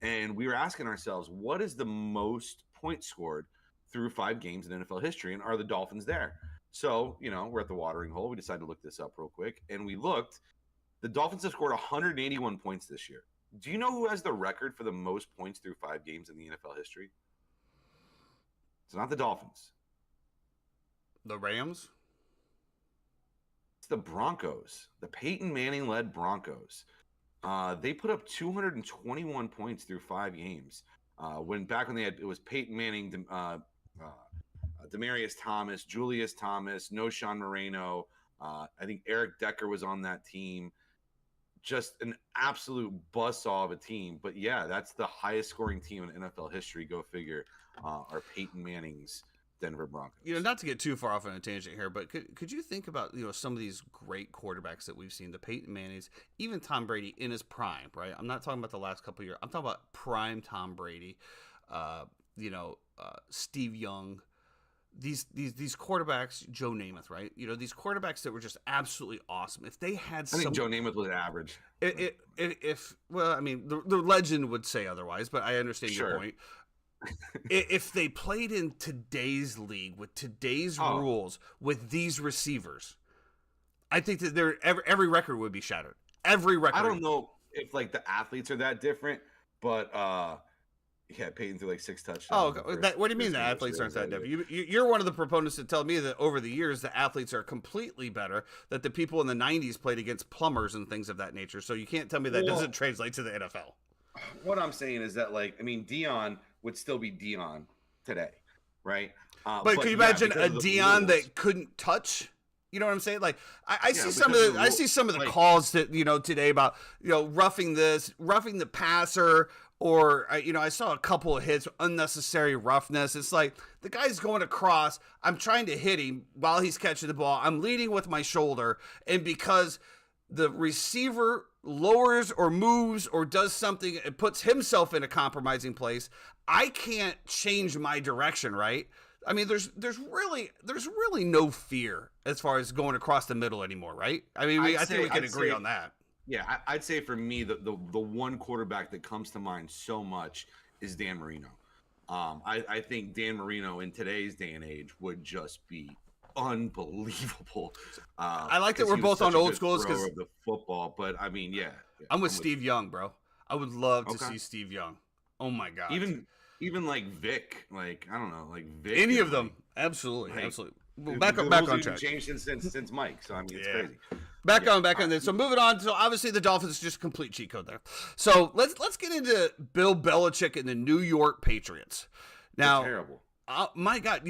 and we were asking ourselves, what is the most points scored through 5 games in NFL history, and are the Dolphins there? So, you know, we're at the watering hole. We decided to look this up real quick, and we looked. The Dolphins have scored 181 points this year. Do you know who has the record for the most points through 5 games in the NFL history? It's not the Dolphins. The Rams? It's the Broncos. The Peyton Manning-led Broncos. They put up 221 points through 5 games. When it was Peyton Manning, Demaryius Thomas, Julius Thomas, Noshawn Moreno. I think Eric Decker was on that team. Just an absolute buzzsaw of a team. But yeah, that's the highest scoring team in NFL history. Go figure. Are Peyton Manning's Denver Broncos. You know, not to get too far off on a tangent here, but could you think about, you know, some of these great quarterbacks that we've seen, the Peyton Mannings, even Tom Brady in his prime, right? I'm not talking about the last couple of years. I'm talking about prime Tom Brady, Steve Young, these quarterbacks, Joe Namath, right? You know, these quarterbacks that were just absolutely awesome. If they had, I think Joe Namath was average. Well, I mean, the legend would say otherwise, but I understand your point. If they played in today's league with today's rules with these receivers, I think that every record would be shattered. Every record. I don't know if like the athletes are that different, but yeah, Peyton threw like 6 touchdowns. What do you mean the athletes aren't that different? You're one of the proponents that tell me that over the years the athletes are completely better, that the people in the 90s played against plumbers and things of that nature. So you can't tell me that doesn't translate to the NFL. What I'm saying is that, like, I mean, Dion would still be Dion today, right? But can you imagine a Dion that couldn't touch? You know what I'm saying? Like, I see some of the calls that, you know, today about, you know, roughing the passer, or, you know, I saw a couple of hits, unnecessary roughness. It's like the guy's going across. I'm trying to hit him while he's catching the ball. I'm leading with my shoulder, and because the receiver lowers or moves or does something, it puts himself in a compromising place, I can't change my direction, right? I mean, there's really no fear as far as going across the middle anymore, right? I mean, I think we can agree on that. Yeah, I'd say for me, the one quarterback that comes to mind so much is Dan Marino. I think Dan Marino in today's day and age would just be unbelievable. I like that we're both on old schools because the football, but I mean, yeah, I'm with Steve Young, bro. I would love to see Steve Young. Oh my god, even like Vic, like I don't know, like Vic. Any of them, absolutely. Well, back on track. Changed since Mike, so I mean, it's crazy. Back on. So moving on. So obviously the Dolphins just complete cheat code there. So let's get into Bill Belichick and the New York Patriots. Now, they're terrible. My God,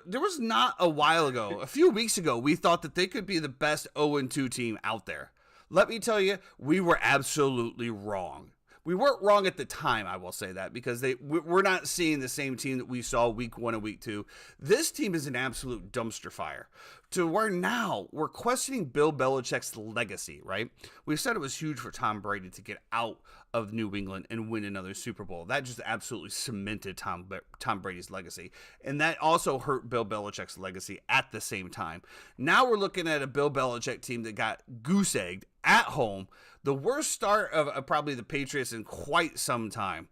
there was not a while ago, a few weeks ago, we thought that they could be the best 0-2 team out there. Let me tell you, we were absolutely wrong. We weren't wrong at the time, I will say that, because we're not seeing the same team that we saw week 1 and week 2. This team is an absolute dumpster fire. To where now we're questioning Bill Belichick's legacy, right? We said it was huge for Tom Brady to get out of New England and win another Super Bowl. That just absolutely cemented Tom Brady's legacy. And that also hurt Bill Belichick's legacy at the same time. Now we're looking at a Bill Belichick team that got goose-egged at home. The worst start of probably the Patriots in quite some time.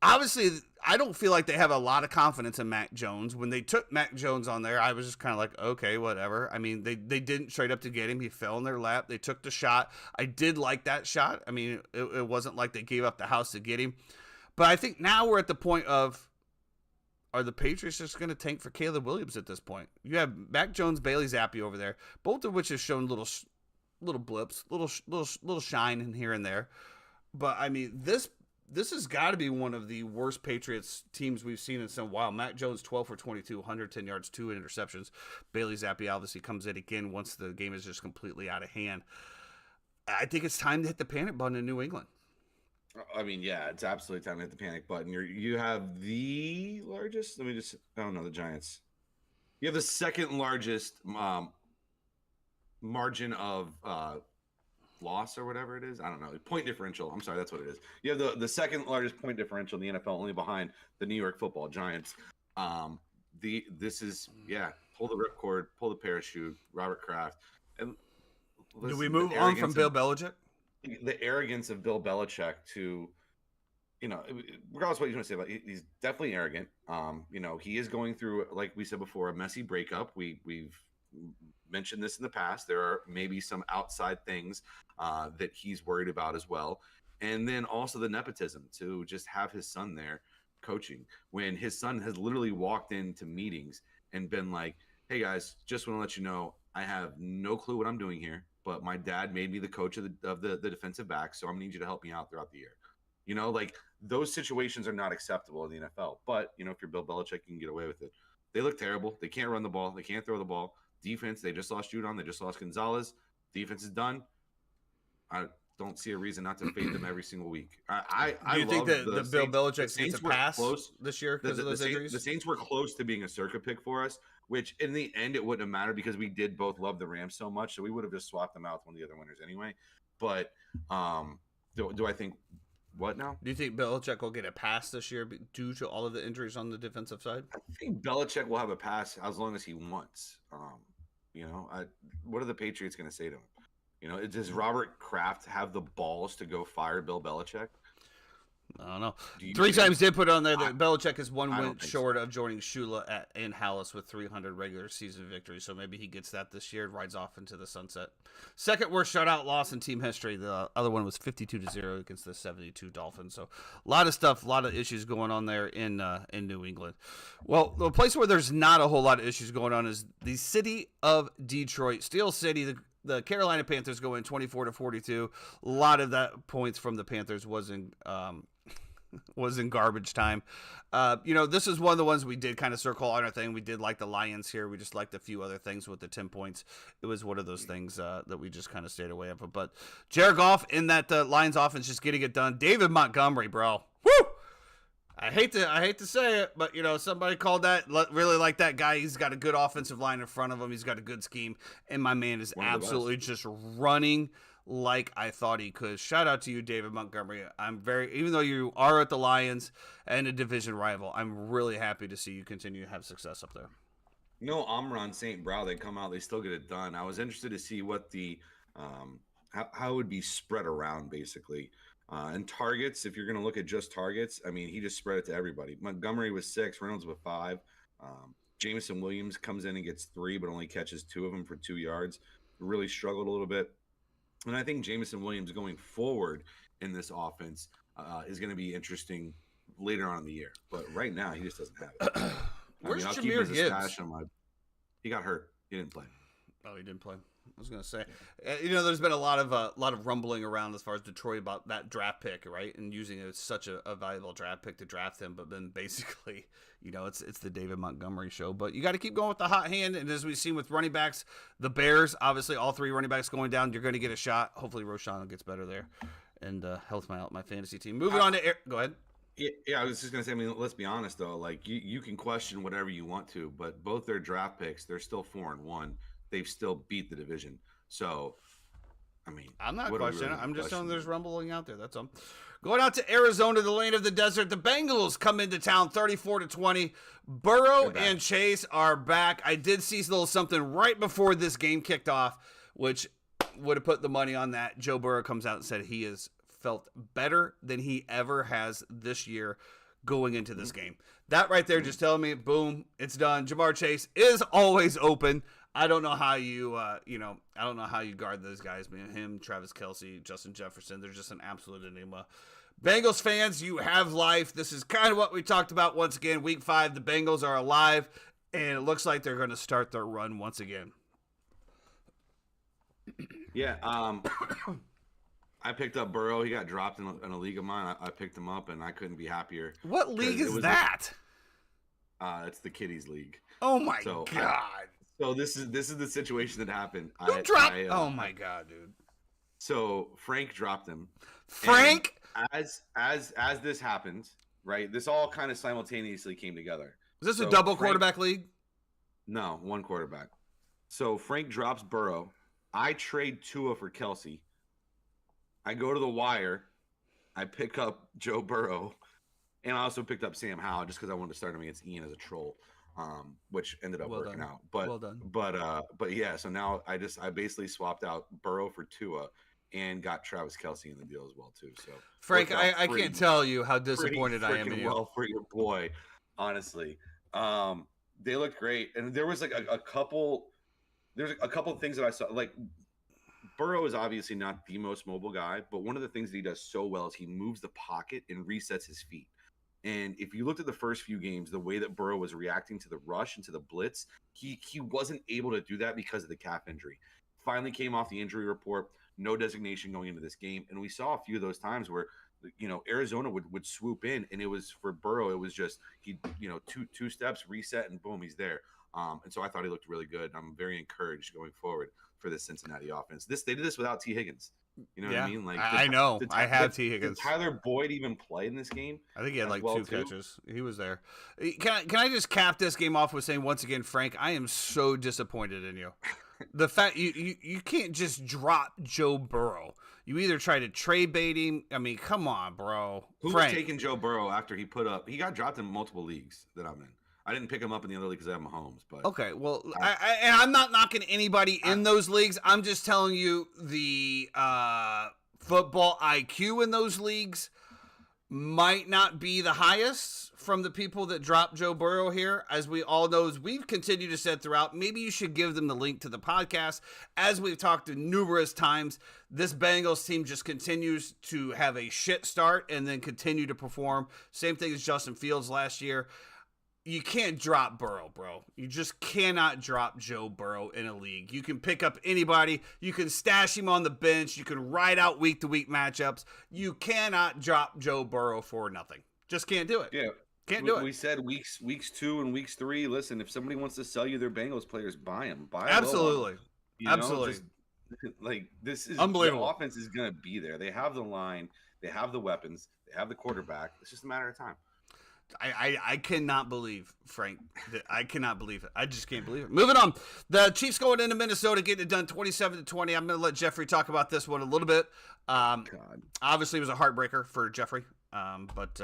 Obviously, I don't feel like they have a lot of confidence in Mac Jones. When they took Mac Jones on there, I was just kind of like, okay, whatever. I mean, they didn't trade up to get him. He fell in their lap. They took the shot. I did like that shot. I mean, it wasn't like they gave up the house to get him. But I think now we're at the point of, are the Patriots just going to tank for Caleb Williams at this point? You have Mac Jones, Bailey Zappi over there, both of which have shown little blips, little shine in here and there. But I mean, this has got to be one of the worst Patriots teams we've seen in some while. Mac Jones, 12 for 22, 110 yards, 2 interceptions. Bailey Zappi obviously comes in again once the game is just completely out of hand. I think it's time to hit the panic button in New England. I mean, yeah, it's absolutely time to hit the panic button. You have the largest. The Giants. You have the second largest margin of loss or whatever it is. I don't know. Point differential. I'm sorry, that's what it is. You have the second largest point differential in the NFL, only behind the New York Football Giants. This is pull the ripcord, pull the parachute, Robert Kraft. And listen, do we move on from Bill Belichick? The arrogance of Bill Belichick to, regardless of what you want to say about, he's definitely arrogant. He is going through, like we said before, a messy breakup. We've mentioned this in the past. There are maybe some outside things that he's worried about as well. And then also the nepotism to just have his son there coaching when his son has literally walked into meetings and been like, hey guys, just want to let you know, I have no clue what I'm doing here, but my dad made me the coach of the defensive back. So I'm gonna need you to help me out throughout the year. Like those situations are not acceptable in the NFL, but if you're Bill Belichick, you can get away with it. They look terrible. They can't run the ball. They can't throw the ball. Defense, they just lost Judon. They just lost Gonzalez. Defense is done. I don't see a reason not to fade them every single week. Do you think that the Bill Belichick gets a pass this year because of those injuries? The Saints were close to being a circuit pick for us, which in the end it wouldn't have mattered because we did both love the Rams so much, so we would have just swapped them out with one of the other winners anyway. But do I think what now? Do you think Belichick will get a pass this year due to all of the injuries on the defensive side? I think Belichick will have a pass as long as he wants. What are the Patriots going to say to him? Does Robert Kraft have the balls to go fire Bill Belichick? I don't know. 3 times did put on there that Belichick is 1 win short of joining Shula in Hallis with 300 regular season victories. So maybe he gets that this year and rides off into the sunset. Second worst shutout loss in team history. The other one was 52-0 against the 72 Dolphins. So a lot of stuff, a lot of issues going on there in New England. Well, the place where there's not a whole lot of issues going on is the city of Detroit. Steel City, the Carolina Panthers go in 24-42. A lot of that points from the Panthers was in garbage time. This is one of the ones we did kind of circle on our thing. We did like the Lions here. We just liked a few other things with the 10 points. It was one of those things that we just kind of stayed away from. But Jared Goff in that Lions offense just getting it done. David Montgomery, bro. Woo! I hate to say it, but somebody called really like that guy. He's got a good offensive line in front of him. He's got a good scheme, and my man is absolutely just running like I thought he could. Shout out to you, David Montgomery. Even though you are at the Lions and a division rival, I'm really happy to see you continue to have success up there. Amon St. Brown, they come out, they still get it done. I was interested to see what the how it would be spread around, basically. And targets, if you're going to look at just targets, I mean, he just spread it to everybody. Montgomery was 6, Reynolds with 5. Jameson Williams comes in and gets 3, but only catches 2 of them for 2 yards. Really struggled a little bit. And I think Jameson Williams going forward in this offense is going to be interesting later on in the year. But right now, he just doesn't have it. Where's I'll Jahmyr keep Gibbs? He got hurt. He didn't play. Oh, he didn't play. I was gonna say, there's been a lot of rumbling around as far as Detroit about that draft pick, right? And using it as such a valuable draft pick to draft him, but then basically, it's the David Montgomery show. But you got to keep going with the hot hand, and as we've seen with running backs, the Bears, obviously all 3 running backs going down, you're going to get a shot. Hopefully, Roschon gets better there, and helps my fantasy team. Moving on to go ahead. Yeah, I was just gonna say. I mean, let's be honest though. Like you can question whatever you want to, but both their draft picks, they're still 4-1. They've still beat the division. So, I mean, I'm not questioning. I'm just telling there's rumbling out there. That's all. Going out to Arizona, the land of the desert. The Bengals come into town 34-20. Burrow and Chase are back. I did see a little something right before this game kicked off, which would have put the money on that. Joe Burrow comes out and said he has felt better than he ever has this year going into this game. That right there just telling me, boom, it's done. Jamar Chase is always open. I don't know how you, I don't know how you guard those guys, man. Him, Travis Kelce, Justin Jefferson, they're just an absolute enigma. Bengals fans, you have life. This is kind of what we talked about once again. Week 5, the Bengals are alive, and it looks like they're going to start their run once again. Yeah, I picked up Burrow. He got dropped in a league of mine. I picked him up, and I couldn't be happier. What league is that? It's the Kiddies League. Oh, my God. So this is the situation that happened. Who dropped? Oh my God, dude. So Frank dropped him. Frank? And as this happened, right? This all kind of simultaneously came together. Is this a double quarterback league? No, 1 quarterback. So Frank drops Burrow. I trade Tua for Kelce. I go to the wire. I pick up Joe Burrow, and I also picked up Sam Howell just because I wanted to start him against Ian as a troll. Which ended up working out. But well done. But yeah, so now I basically swapped out Burrow for Tua and got Travis Kelce in the deal as well too. So Frank, I can't tell you how disappointed I am in you. Well for your boy, honestly. They looked great, and there was like a couple. There's a couple of things that I saw. Like Burrow is obviously not the most mobile guy, but one of the things that he does so well is he moves the pocket and resets his feet. And if you looked at the first few games, the way that Burrow was reacting to the rush and to the blitz, he wasn't able to do that because of the calf injury. Finally came off the injury report, no designation going into this game. And we saw a few of those times where, Arizona would swoop in, and it was for Burrow, it was just, two steps, reset, and boom, he's there. And so I thought he looked really good. I'm very encouraged going forward for this Cincinnati offense. They did this without T. Higgins. You know what I mean? Like I know. I have T. Higgins. Did Tyler Boyd even play in this game? I think he had like 2 catches. He was there. Can I just cap this game off with saying once again, Frank, I am so disappointed in you. The fact you can't just drop Joe Burrow. You either try to trade bait him. I mean, come on, bro. Who's taking Joe Burrow after he got dropped in multiple leagues that I'm in. I didn't pick him up in the other league because I have Mahomes. But okay, well, I'm not knocking anybody in those leagues. I'm just telling you the football IQ in those leagues might not be the highest from the people that dropped Joe Burrow here. As we all know, as we've continued to said throughout, maybe you should give them the link to the podcast. As we've talked to numerous times, this Bengals team just continues to have a shit start and then continue to perform. Same thing as Justin Fields last year. You can't drop Burrow, bro. You just cannot drop Joe Burrow in a league. You can pick up anybody. You can stash him on the bench. You can ride out week-to-week matchups. You cannot drop Joe Burrow for nothing. Just can't do it. Yeah. Can't do it. We said weeks 2 and weeks 3, listen, if somebody wants to sell you their Bengals players, buy them. Absolutely. Absolutely. Like, this is unbelievable. The offense is going to be there. They have the line. They have the weapons. They have the quarterback. It's just a matter of time. I cannot believe, Frank. I cannot believe it. I just can't believe it. Moving on. The Chiefs going into Minnesota, getting it done 27-20. I'm going to let Jeffrey talk about this one a little bit. Obviously, it was a heartbreaker for Jeffrey. But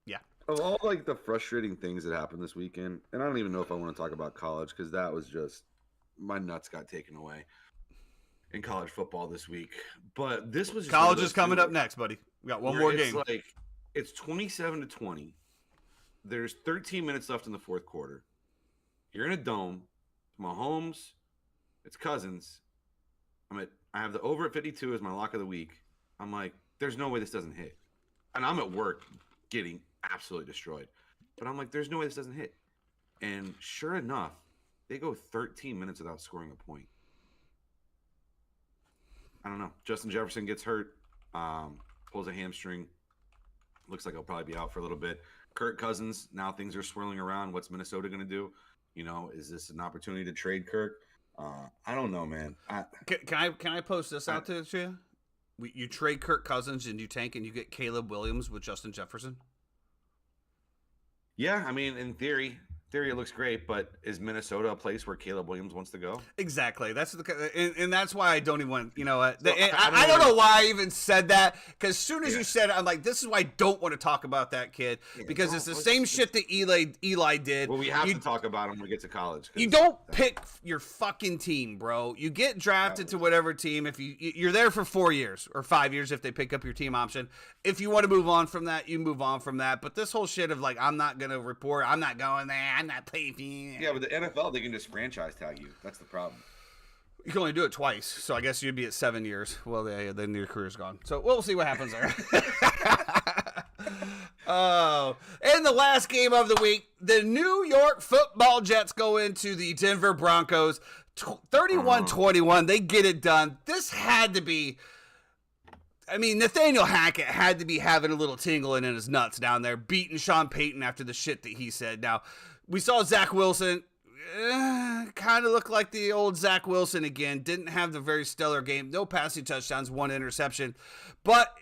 yeah. Of all like the frustrating things that happened this weekend, and I don't even know if I want to talk about college because that was just my nuts got taken away in college football this week. But this was just college is coming up next, buddy. We got one more game. It's 27-20. There's 13 minutes left in the fourth quarter. You're in a dome. Mahomes, it's Cousins. I have the over at 52 as my lock of the week. I'm like, there's no way this doesn't hit. And I'm at work getting absolutely destroyed. But I'm like, there's no way this doesn't hit. And sure enough, they go 13 minutes without scoring a point. I don't know. Justin Jefferson gets hurt, pulls a hamstring. Looks like he'll probably be out for a little bit. Kirk Cousins, now things are swirling around. What's Minnesota going to do? You know, is this an opportunity to trade Kirk? I don't know, man. Can I post this out to you? You trade Kirk Cousins and you tank and you get Caleb Williams with Justin Jefferson? Yeah, I mean, in theory it looks great, but is Minnesota a place where Caleb Williams wants to go? Exactly. That's and that's why I don't even want, you know, I don't know why I even said that, because as soon as you said it, I'm like, this is why I don't want to talk about that kid, because it's the same shit that Eli did. Well, we have to talk about him when we get to college. You don't pick your fucking team, bro. You get drafted to whatever team. If you're there for 4 years or 5 years if they pick up your team option. If you want to move on from that, you move on from that. But this whole shit of like, I'm not going to report, I'm not going there, I'm not playing. Yeah, but the NFL, they can just franchise tag you. That's the problem. You can only do it twice, so I guess you'd be at 7 years. Well, then your career's gone. So we'll see what happens there. Oh, and the last game of the week, the New York Football Jets go into the Denver Broncos, 31-21. They get it done. This had to be. I mean, Nathaniel Hackett had to be having a little tingling in his nuts down there, beating Sean Payton after the shit that he said. Now, we saw Zach Wilson kind of look like the old Zach Wilson again. Didn't have the very stellar game. No passing touchdowns, 1 interception. But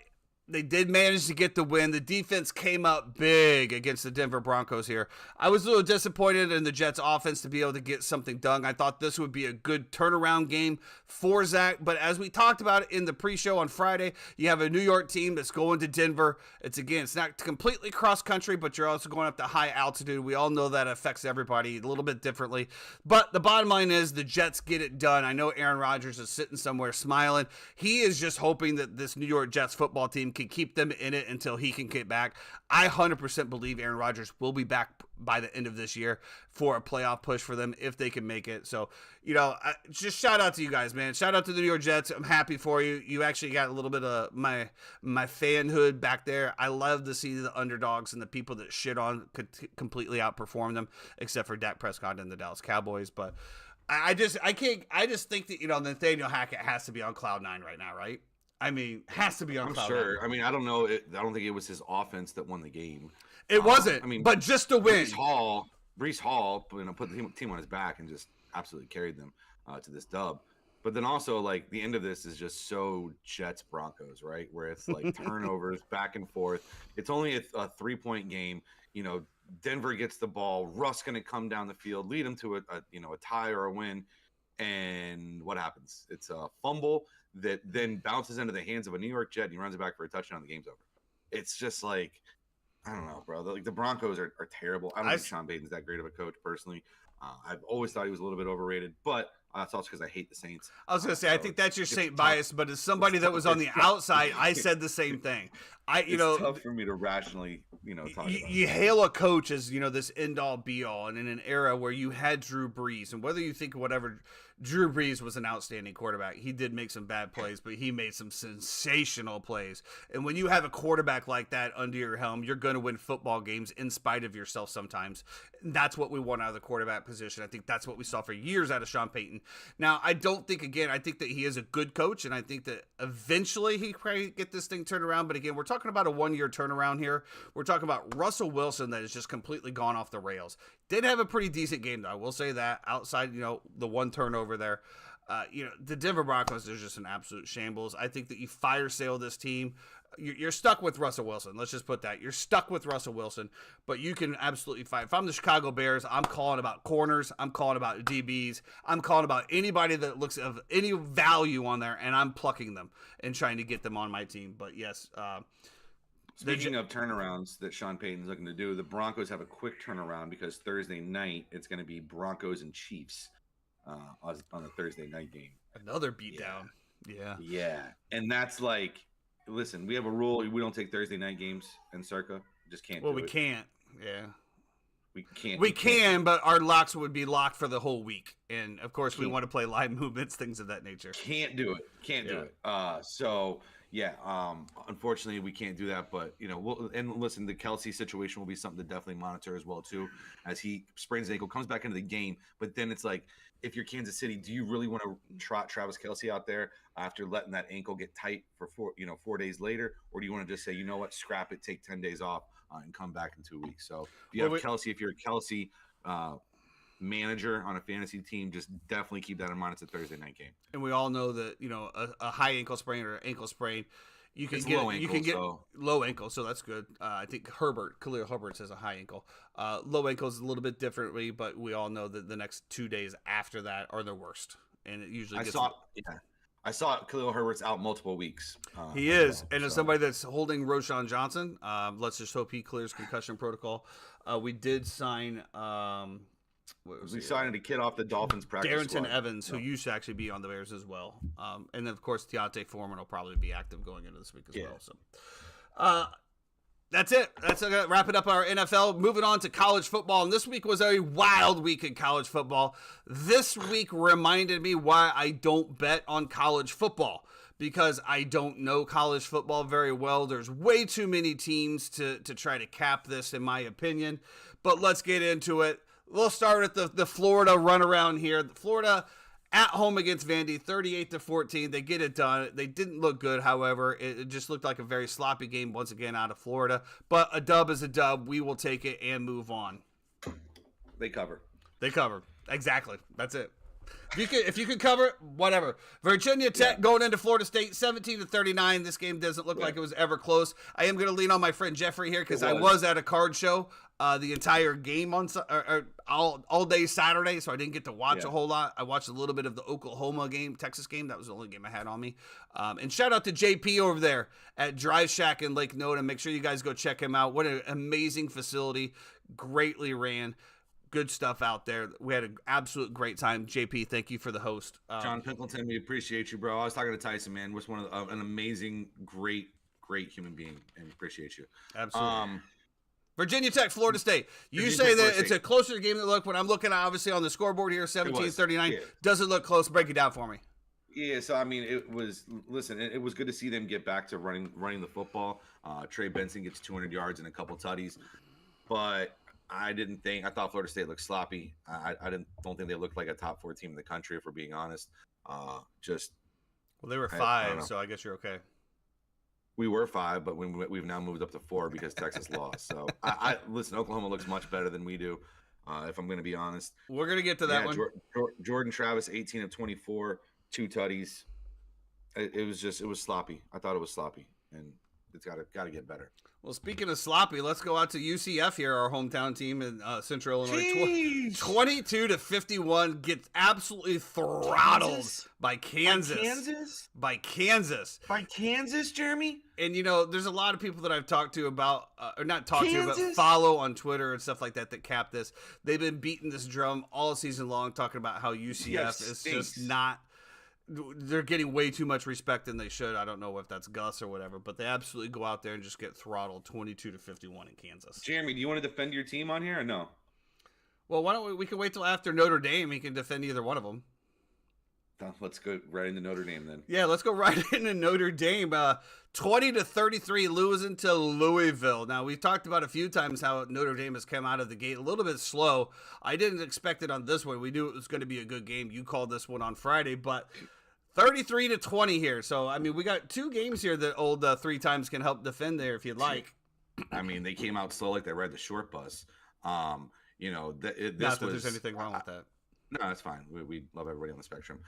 they did manage to get the win. The defense came up big against the Denver Broncos here. I was a little disappointed in the Jets offense to be able to get something done. I thought this would be a good turnaround game for Zach. But as we talked about in the pre-show on Friday, you have a New York team that's going to Denver. It's not completely cross country, but you're also going up to high altitude. We all know that affects everybody a little bit differently. But the bottom line is the Jets get it done. I know Aaron Rodgers is sitting somewhere smiling. He is just hoping that this New York Jets football team can keep them in it until he can get back. I 100% believe Aaron Rodgers will be back by the end of this year for a playoff push for them if they can make it. So, you know, just shout out to you guys, man. Shout out to the New York Jets. I'm happy for you. You actually got a little bit of my fanhood back there. I love to see the underdogs and the people that shit on could completely outperform them, except for Dak Prescott and the Dallas Cowboys. But I just think that, you know, Nathaniel Hackett has to be on cloud 9 right now, right? I mean, has to be on cloud 9. Sure. I mean, I don't know. I don't think it was his offense that won the game. It wasn't. I mean, but just to win. Breece Hall, you know, put the team on his back and just absolutely carried them to this dub. But then also, like, the end of this is just so Jets Broncos, right? Where it's like turnovers back and forth. It's only a 3-point game. You know, Denver gets the ball. Russ going to come down the field, lead them to a tie or a win. And what happens? It's a fumble that then bounces into the hands of a New York Jet, and he runs it back for a touchdown. The game's over. It's just like, I don't know, bro. The Broncos are terrible. I don't think Sean Payton's that great of a coach, personally. I've always thought he was a little bit overrated, but that's also because I hate the Saints. I was going to say, I think that's your Saint bias, but as somebody that was on the outside, I said the same thing. It's tough for me to rationally, talk about it. You hail a coach as, this end-all, be-all, and in an era where you had Drew Brees, and whether you think whatever, Drew Brees was an outstanding quarterback. He did make some bad plays, but he made some sensational plays. And when you have a quarterback like that under your helm, you're going to win football games in spite of yourself sometimes. And that's what we want out of the quarterback position. I think that's what we saw for years out of Sean Payton. Now, I think that he is a good coach, and I think that eventually he probably get this thing turned around. But again, we're talking about a 1-year turnaround here. We're talking about Russell Wilson that has just completely gone off the rails. Did have a pretty decent game, though. I will say that. Outside, the one turnover there. The Denver Broncos is just an absolute shambles. I think that you fire sale this team. you're stuck with Russell Wilson. Let's just put that. You're stuck with Russell Wilson, but you can absolutely fight. If I'm the Chicago Bears, I'm calling about corners. I'm calling about DBs. I'm calling about anybody that looks of any value on there, and I'm plucking them and trying to get them on my team. But yes, Speaking of turnarounds that Sean Payton's looking to do, the Broncos have a quick turnaround because Thursday night it's going to be Broncos and Chiefs on the Thursday night game. another beatdown. Yeah. And that's like, listen, we have a rule: we don't take Thursday night games in Circa. Just can't. Well, do we it. can't. Yeah. We can't. We can, but our locks would be locked for the whole week. And, of course, we Can't. want to play live movements, things of that nature. Can't do it. Can't do Yeah. it. So yeah, unfortunately we can't do that. But and listen, the Kelsey situation will be something to definitely monitor as well too, as he sprains his ankle, comes back into the game. But then it's like, if you're Kansas City, do you really want to trot Travis Kelsey out there after letting that ankle get tight for 4 days later, or do you want to just say, you know what, scrap it, take 10 days off, and come back in 2 weeks? So if you have Kelsey, if you're a Kelsey manager on a fantasy team, just definitely keep that in mind. It's a Thursday night game. And we all know that, a high ankle sprain or ankle sprain, you can It's get low ankle, low ankle, so that's good. I think Khalil Herbert says a high ankle. Low ankle is a little bit differently, but we all know that the next 2 days after that are the worst, and it usually I saw Khalil Herbert's out multiple weeks. He is, and as somebody that's holding Roshan Johnson, let's just hope he clears concussion protocol. We did sign. We signed a kid off the Dolphins practice Darrington squad. Evans, who used to actually be on the Bears as well. And then, of course, Deontay Foreman will probably be active going into this week as well. So that's it. That's wrapping up our NFL. Moving on to college football. And this week was a wild week in college football. This week reminded me why I don't bet on college football, because I don't know college football very well. There's way too many teams to try to cap this, in my opinion. But let's get into it. We'll start with the Florida runaround here. Florida at home against Vandy, 38-14. They get it done. They didn't look good, however. It just looked like a very sloppy game once again out of Florida. But a dub is a dub. We will take it and move on. They cover. They cover. Exactly. That's it. If you can cover it, whatever. Virginia Tech going into Florida State, 17-39. This game doesn't look like it was ever close. I am going to lean on my friend Jeffrey here because I was at a card show the entire game on all day Saturday, so I didn't get to watch a whole lot. I watched a little bit of the Oklahoma game, Texas game. That was the only game I had on me. And shout out to JP over there at Drive Shack in Lake Nona. Make sure you guys go check him out. What an amazing facility. Greatly ran. Good stuff out there. We had an absolute great time. JP, thank you for the host. John Pinkleton, we appreciate you, bro. I was talking to Tyson, man. Was one of an amazing, great human being, and appreciate you. Absolutely. Virginia Tech, Florida State. You say that it's a closer game than look. When I'm looking, obviously, on the scoreboard here, 17-39. Yeah. Does it look close? Break it down for me. Yeah, so I mean, it was good to see them get back to running the football. Trey Benson gets 200 yards and a couple tutties, but I thought Florida State looked sloppy. I don't think they looked like a top 4 team in the country, if we're being honest. Well, they were 5, so I guess you're okay. We were 5, but we've now moved up to 4 because Texas lost. So I listen. Oklahoma looks much better than we do, if I'm going to be honest. We're going to get to that one. Jordan Travis, 18 of 24, 2 tutties. It was sloppy. I thought it was sloppy, and it's got to get better. Well, speaking of sloppy, let's go out to UCF here, our hometown team in Central Illinois. 22-51, gets absolutely throttled by Kansas. By Kansas, Jeremy. And, there's a lot of people that I've talked to about, or not talked to, but follow on Twitter and stuff like that cap this. They've been beating this drum all season long, talking about how UCF is just not. They're getting way too much respect than they should. I don't know if that's Gus or whatever, but they absolutely go out there and just get throttled 22-51 in Kansas. Jeremy, do you want to defend your team on here or no? Well, why don't we can wait till after Notre Dame. He can defend either one of them. Let's go right into Notre Dame then. Yeah, let's go right into Notre Dame. 20-33 losing to Louisville. Now, we've talked about a few times how Notre Dame has come out of the gate a little bit slow. I didn't expect it on this one. We knew it was going to be a good game. You called this one on Friday, but 33-20 here. So, I mean, we got 2 games here that old 3 times can help defend there if you'd like. I mean, they came out slow like they ride the short bus. Not that there's anything wrong with that. No, that's fine. We love everybody on the spectrum.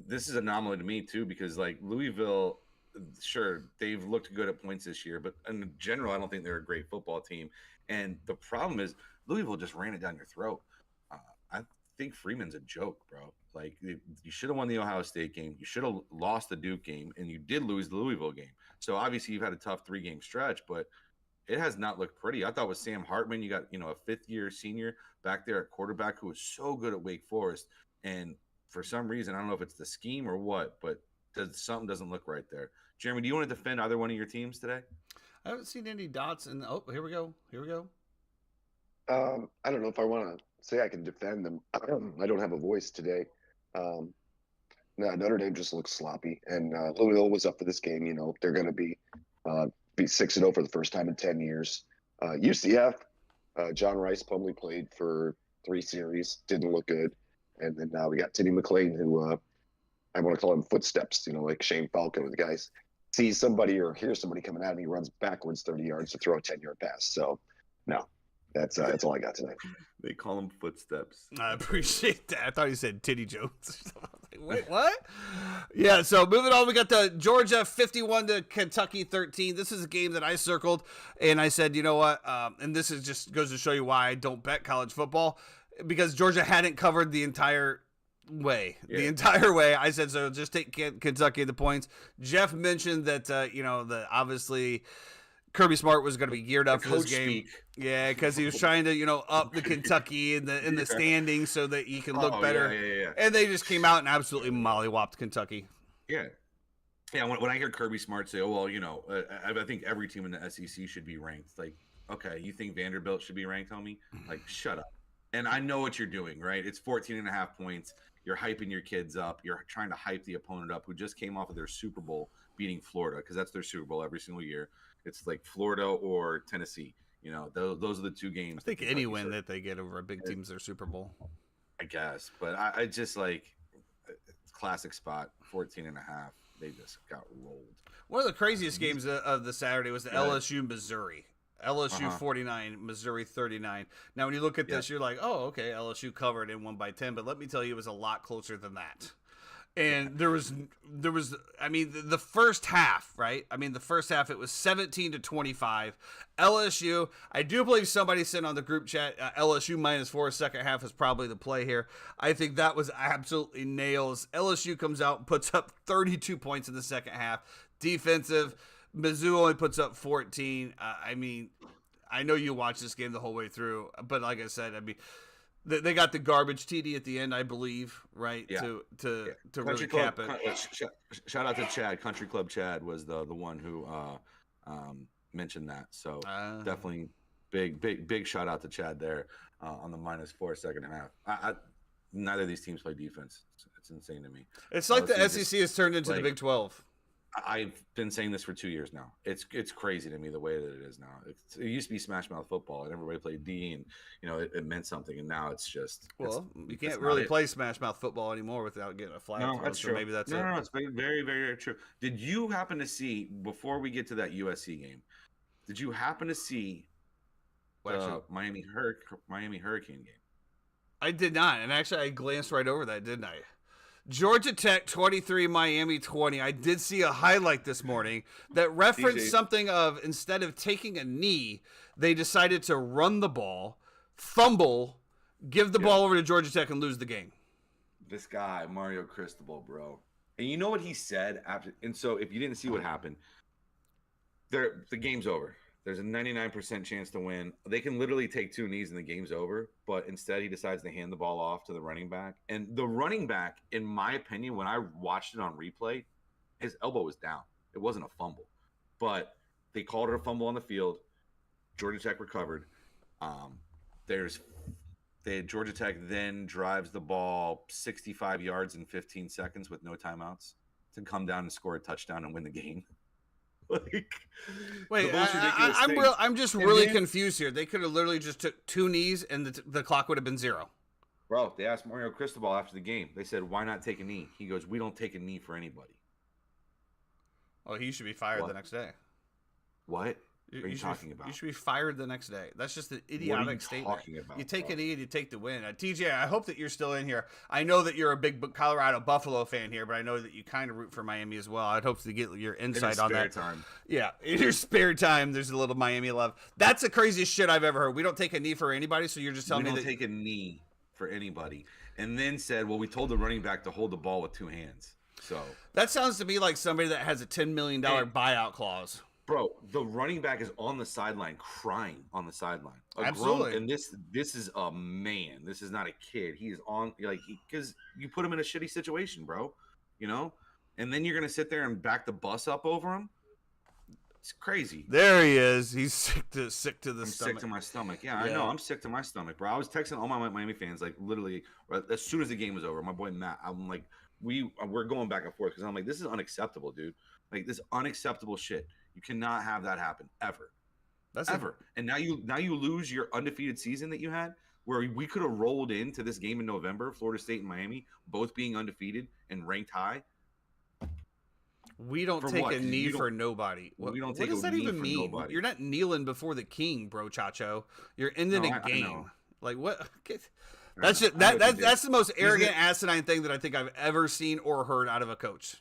this is anomaly to me too, because like Louisville, sure, they've looked good at points this year, but in general, I don't think they're a great football team. And the problem is Louisville just ran it down your throat. I think Freeman's a joke, bro. Like you should have won the Ohio State game, you should have lost the Duke game, and you did lose the Louisville game. So obviously you've had a tough 3-game stretch, but it has not looked pretty. I thought with Sam Hartman, you got a 5th-year senior back there at quarterback who was so good at Wake Forest, and for some reason, I don't know if it's the scheme or what, but something doesn't look right there. Jeremy, do you want to defend either one of your teams today? I haven't seen any dots. Oh, here we go. I don't know if I want to say I can defend them. I don't have a voice today. No, Notre Dame just looks sloppy, and Louisville was up for this game. They're going to be 6-0 for the first time in 10 years. UCF, John Rice Plumlee played for 3 series, didn't look good. And then now we got Tiddy McLean, who I want to call him footsteps, like Shane Falco. The guy sees somebody or hears somebody coming at him, he runs backwards 30 yards to throw a 10-yard pass. So, no, that's all I got tonight. They call him footsteps. I appreciate that. I thought you said Titty Jones. Wait, what? Yeah, so moving on, we got the Georgia 51 to Kentucky 13. This is a game that I circled, and I said, you know what? And this is just goes to show you why I don't bet college football. Because Georgia hadn't covered the entire way. Yeah. The entire way. I said, so just take Kentucky the points. Jeff mentioned that, obviously Kirby Smart was going to be geared up for this game. Speak. Yeah, because he was trying to, up the Kentucky in the standings so that he can look better. Yeah. And they just came out and absolutely mollywopped Kentucky. Yeah. Yeah, when I hear Kirby Smart say, I think every team in the SEC should be ranked. Like, okay, you think Vanderbilt should be ranked, homie? Like, shut up. And I know what you're doing, right? It's 14.5 points. You're hyping your kids up. You're trying to hype the opponent up who just came off of their Super Bowl beating Florida, because that's their Super Bowl every single year. It's like Florida or Tennessee. Those are the 2 games. I think any win that they get over a big team's their Super Bowl. I guess. But I just classic spot, 14.5. They just got rolled. One of the craziest games of the Saturday was the LSU Missouri. LSU 49, Missouri 39. Now, when you look at this, you're like, oh, okay, LSU covered and won by 10. But let me tell you, it was a lot closer than that. And there was, the first half, right? The first half, it was 17 to 25. LSU, I do believe somebody sent on the group chat, LSU -4, second half is probably the play here. I think that was absolutely nails. LSU comes out and puts up 32 points in the second half. Defensive. Mizzou only puts up 14. I know you watched this game the whole way through, but like I said, they got the garbage TD at the end, I believe, right? Yeah. To really Country Club, cap it. Shout out to Chad. Country Club Chad was the one who mentioned that. So definitely big shout out to Chad there on the -4 second half. Neither of these teams play defense. It's insane to me. It's like the SEC has turned into the Big 12. I've been saying this for 2 years now. It's crazy to me the way that it is now. It used to be Smash Mouth football, and everybody played D, and it meant something. And now it's just you can't really play Smash Mouth football anymore without getting a flag. No, that's true. Maybe that's no, it's very, very, very true. Did you happen to see, before we get to that USC game? Did you happen to see the Miami Hurricane game? I did not, and actually I glanced right over that, didn't I? Georgia Tech 23, Miami 20. I did see a highlight this morning that referenced something of, instead of taking a knee, they decided to run the ball, fumble, give the ball over to Georgia Tech, and lose the game. This guy, Mario Cristobal, bro. And you know what he said after? And so if you didn't see what happened, the game's over. There's a 99% chance to win. They can literally take 2 knees and the game's over, but instead he decides to hand the ball off to the running back. And the running back, in my opinion, when I watched it on replay, his elbow was down. It wasn't a fumble, but they called it a fumble on the field. Georgia Tech recovered. Georgia Tech then drives the ball 65 yards in 15 seconds with no timeouts to come down and score a touchdown and win the game. Wait, I'm just really confused here. They could have literally just took 2 knees and the clock would have been 0. Bro, they asked Mario Cristobal after the game. They said, why not take a knee? He goes, we don't take a knee for anybody. Oh, he should be fired the next day. What? What are you talking about? You should be fired the next day. That's just an What are idiotic you statement. talking about, You take bro? an idiot, you take the win. TJ, I hope that you're still in here. I know that you're a big Colorado Buffalo fan here, but I know that you kind of root for Miami as well. I'd hope to get your In his insight on spare that. time. Yeah, in your spare time, there's a little Miami love. That's the craziest shit I've ever heard. We don't take a knee for anybody, so you're just telling We me don't that take a knee for anybody. And then said, well, we told the running back to hold the ball with 2 hands. So, that sounds to me like somebody that has a $10 million Hey. buyout clause. bro, the running back is on the sideline crying on the sideline. Absolutely. And this is a man. This is not a kid. He is on because you put him in a shitty situation, bro. You know, and then you're gonna sit there and back the bus up over him. It's crazy. There he is. He's sick to the I'm stomach. sick to my stomach. Yeah, I Yeah. know. I'm sick to my stomach, bro. I was texting all my Miami fans like literally as soon as the game was over. My boy Matt, I'm like, we're going back and forth because I'm like, this is unacceptable, dude. Like this unacceptable shit. You cannot have that happen ever, That's ever. And now you lose your undefeated season that you had, where we could have rolled into this game in November, Florida State and Miami, both being undefeated and ranked high. We don't For take what? a 'Cause knee you don't- for nobody. we don't What take does a that knee even for mean? nobody. You're not kneeling before the king, bro, Chacho. You're ending No, a I game. know. Like what? I That's know. just, I know what you did. that's the most arrogant, it- asinine thing that I think I've ever seen or heard out of a coach.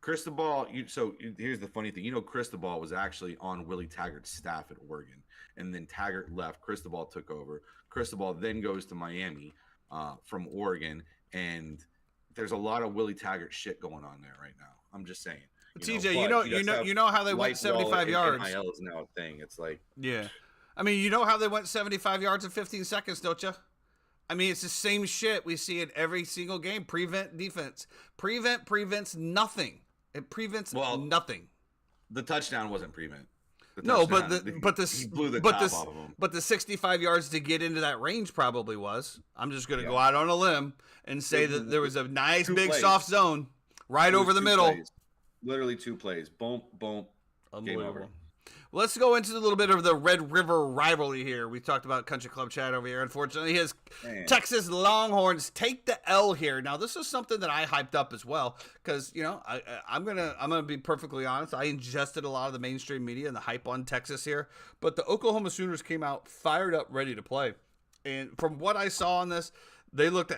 Cristobal, here's the funny thing. You know, Cristobal was actually on Willie Taggart's staff at Oregon, and then Taggart left. Cristobal took over. Cristobal then goes to Miami from Oregon, and there's a lot of Willie Taggart shit going on there right now. I'm just saying. TJ, but he does have you know how they went White 75 wallet, and yards. NIL is now a thing. It's like Yeah. I mean, you know how they went 75 yards in 15 seconds, don't you? I mean, it's the same shit we see in every single game. Prevent defense. Prevent prevents nothing. It prevents nothing. the touchdown wasn't prevent. No, but Touchdown, he blew the but top this off of him. but the 65 yards to get into that range probably was. I'm just gonna go out on a limb and say that there was a nice Two big plays. soft zone right It was over the 2 middle. plays. Literally 2 plays. Boom, boom. Game over. Unbelievable. Let's go into a little bit of the Red River rivalry here. We talked about Country Club Chat over here. Unfortunately, his Man. Texas Longhorns take the L here. Now, this is something that I hyped up as well because I'm gonna be perfectly honest. I ingested a lot of the mainstream media and the hype on Texas here, but the Oklahoma Sooners came out fired up, ready to play. And from what I saw on this, they looked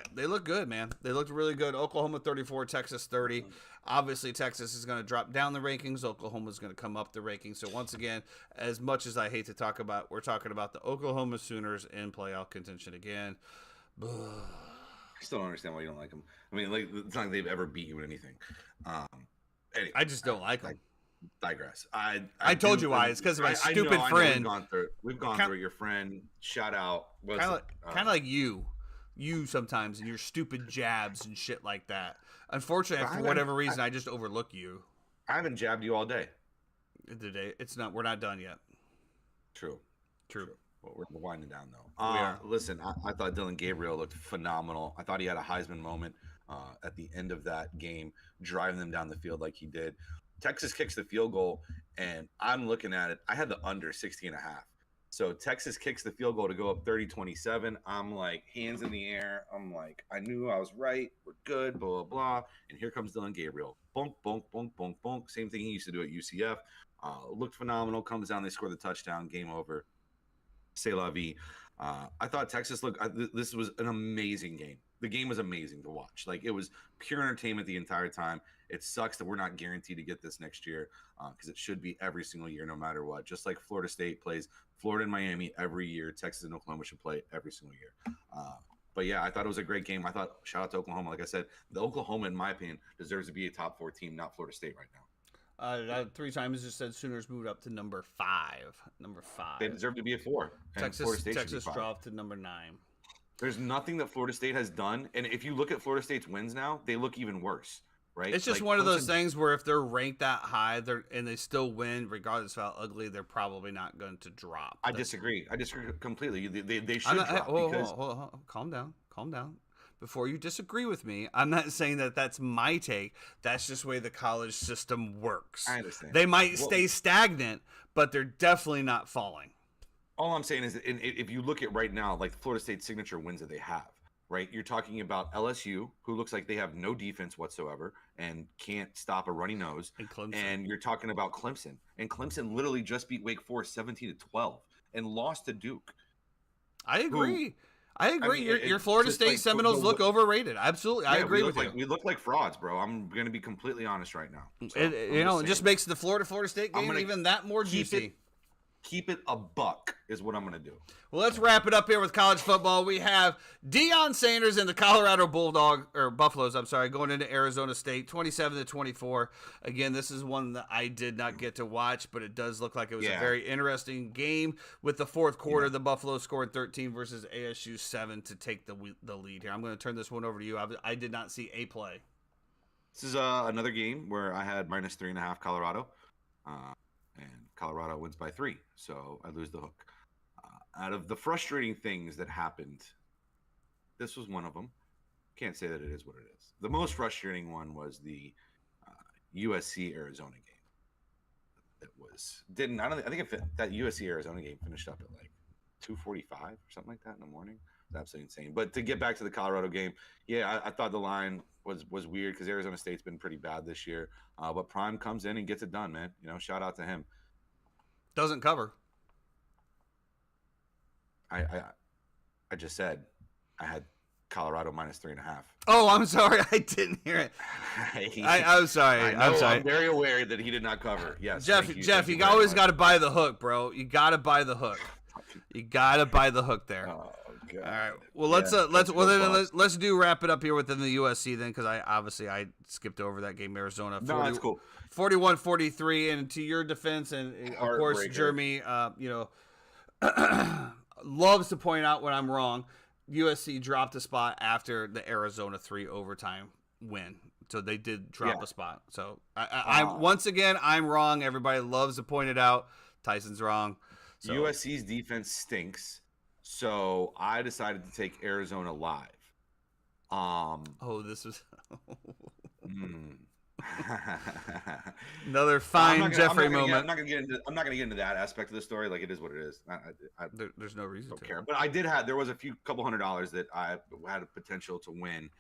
good, man. They looked really good. Oklahoma 34, Texas 30. Obviously, Texas is going to drop down the rankings. Oklahoma is going to come up the rankings. So once again, as much as I hate to talk about, we're talking about the Oklahoma Sooners in playoff contention again. I still don't understand why you don't like them. I mean, like it's not like they've ever beat you in anything. Anyway, I just don't like them. digress. I told you why. It's 'cause of my stupid friend. We've gone through it. Your friend, shout out. Kind of like you sometimes and your stupid jabs and shit like that. Unfortunately, for whatever reason, I just overlook you. I haven't jabbed you all day. Today, we're not done yet. True. True. Well, we're winding down though. We are. Listen, I thought Dylan Gabriel looked phenomenal. I thought he had a Heisman moment at the end of that game, driving them down the field like he did. Texas kicks the field goal, and I'm looking at it. I had the under 60.5. So Texas kicks the field goal to go up 30-27. I'm like, hands in the air. I'm like, I knew I was right. We're good, blah, blah, blah. And here comes Dylan Gabriel. Bonk, bonk, bonk, bonk, bonk. Same thing he used to do at UCF. Looked phenomenal. Comes down, they score the touchdown. Game over. C'est la vie. I thought Texas looked. This was an amazing game. The game was amazing to watch. Like it was pure entertainment the entire time. It sucks that we're not guaranteed to get this next year because it should be every single year, no matter what. Just like Florida State plays Florida and Miami every year, Texas and Oklahoma should play every single year. But yeah, I thought it was a great game. I thought shout out to Oklahoma. Like I said, the Oklahoma, in my opinion, deserves to be a top 4 team, not Florida State right now. 3 times just said Sooners moved up to number 5. Number 5. They deserve to be a 4. And Florida State should be Texas 5. dropped to number 9. There's nothing that Florida State has done, and if you look at Florida State's wins now, they look even worse, right? It's just Like, one of those Clemson- things where if they're ranked that high, and they still win, regardless of how ugly, they're probably not going to drop. I disagree. I disagree completely. They should I'm not, drop because hold on. Calm down. Before you disagree with me, I'm not saying that that's my take. That's just the way the college system works. I understand. They might Well- stay stagnant, but they're definitely not falling. all I'm saying is that if you look at right now, like Florida State's signature wins that they have, right? You're talking about LSU, who looks like they have no defense whatsoever and can't stop a runny nose. And Clemson. And you're talking about Clemson. And Clemson literally just beat Wake Forest 17-12 and lost to Duke. I agree. I agree. mean, Your Florida just State like, Seminoles look overrated. Absolutely. I agree with you. We look like frauds, bro. I'm going to be completely honest right now. So, It just makes the Florida State game gonna even that more keep juicy. Keep it a buck is what I'm going to do. Well, let's wrap it up here with college football. We have Deion Sanders and the Colorado Buffaloes, going into Arizona State, 27-24. Again, this is one that I did not get to watch, but it does look like it was a very interesting game. With the fourth quarter, the Buffaloes scored 13 versus ASU 7 to take the lead here. I'm going to turn this one over to you. I did not see a play. This is another game where I had -3.5 Colorado, and Colorado wins by 3, so I lose the hook. Out of the frustrating things that happened, this was one of them. Can't say that it is what it is. The most frustrating one was the USC Arizona game. It was that USC Arizona game finished up at like 2:45 or something like that in the morning. It was absolutely insane. But to get back to the Colorado game, I thought the line was weird because Arizona State's been pretty bad this year. But Prime comes in and gets it done, man. Shout out to him. Doesn't cover. I just said I had Colorado -3.5. Oh, I'm sorry. I didn't hear it. I'm sorry. I'm sorry. I'm very aware that he did not cover. Yes, Jeff, you always got to buy the hook, bro. You got to buy the hook. You got to buy the hook there. Oh, God. All right. Well, let's wrap it up here within the USC then, because I skipped over that game. Arizona. No, that's cool. 41-43, and to your defense, and of course, Jeremy, loves to point out when I'm wrong. USC dropped a spot after the Arizona 3 overtime win, so they did drop a spot. So I'm once again I'm wrong. Everybody loves to point it out. Tyson's wrong. So. USC's defense stinks, so I decided to take Arizona live. This was another fine Jeffrey moment. I'm not gonna get into that aspect of the story. Like, it is what it is. There's no reason to care. But there was a couple $100 that I had a potential to win.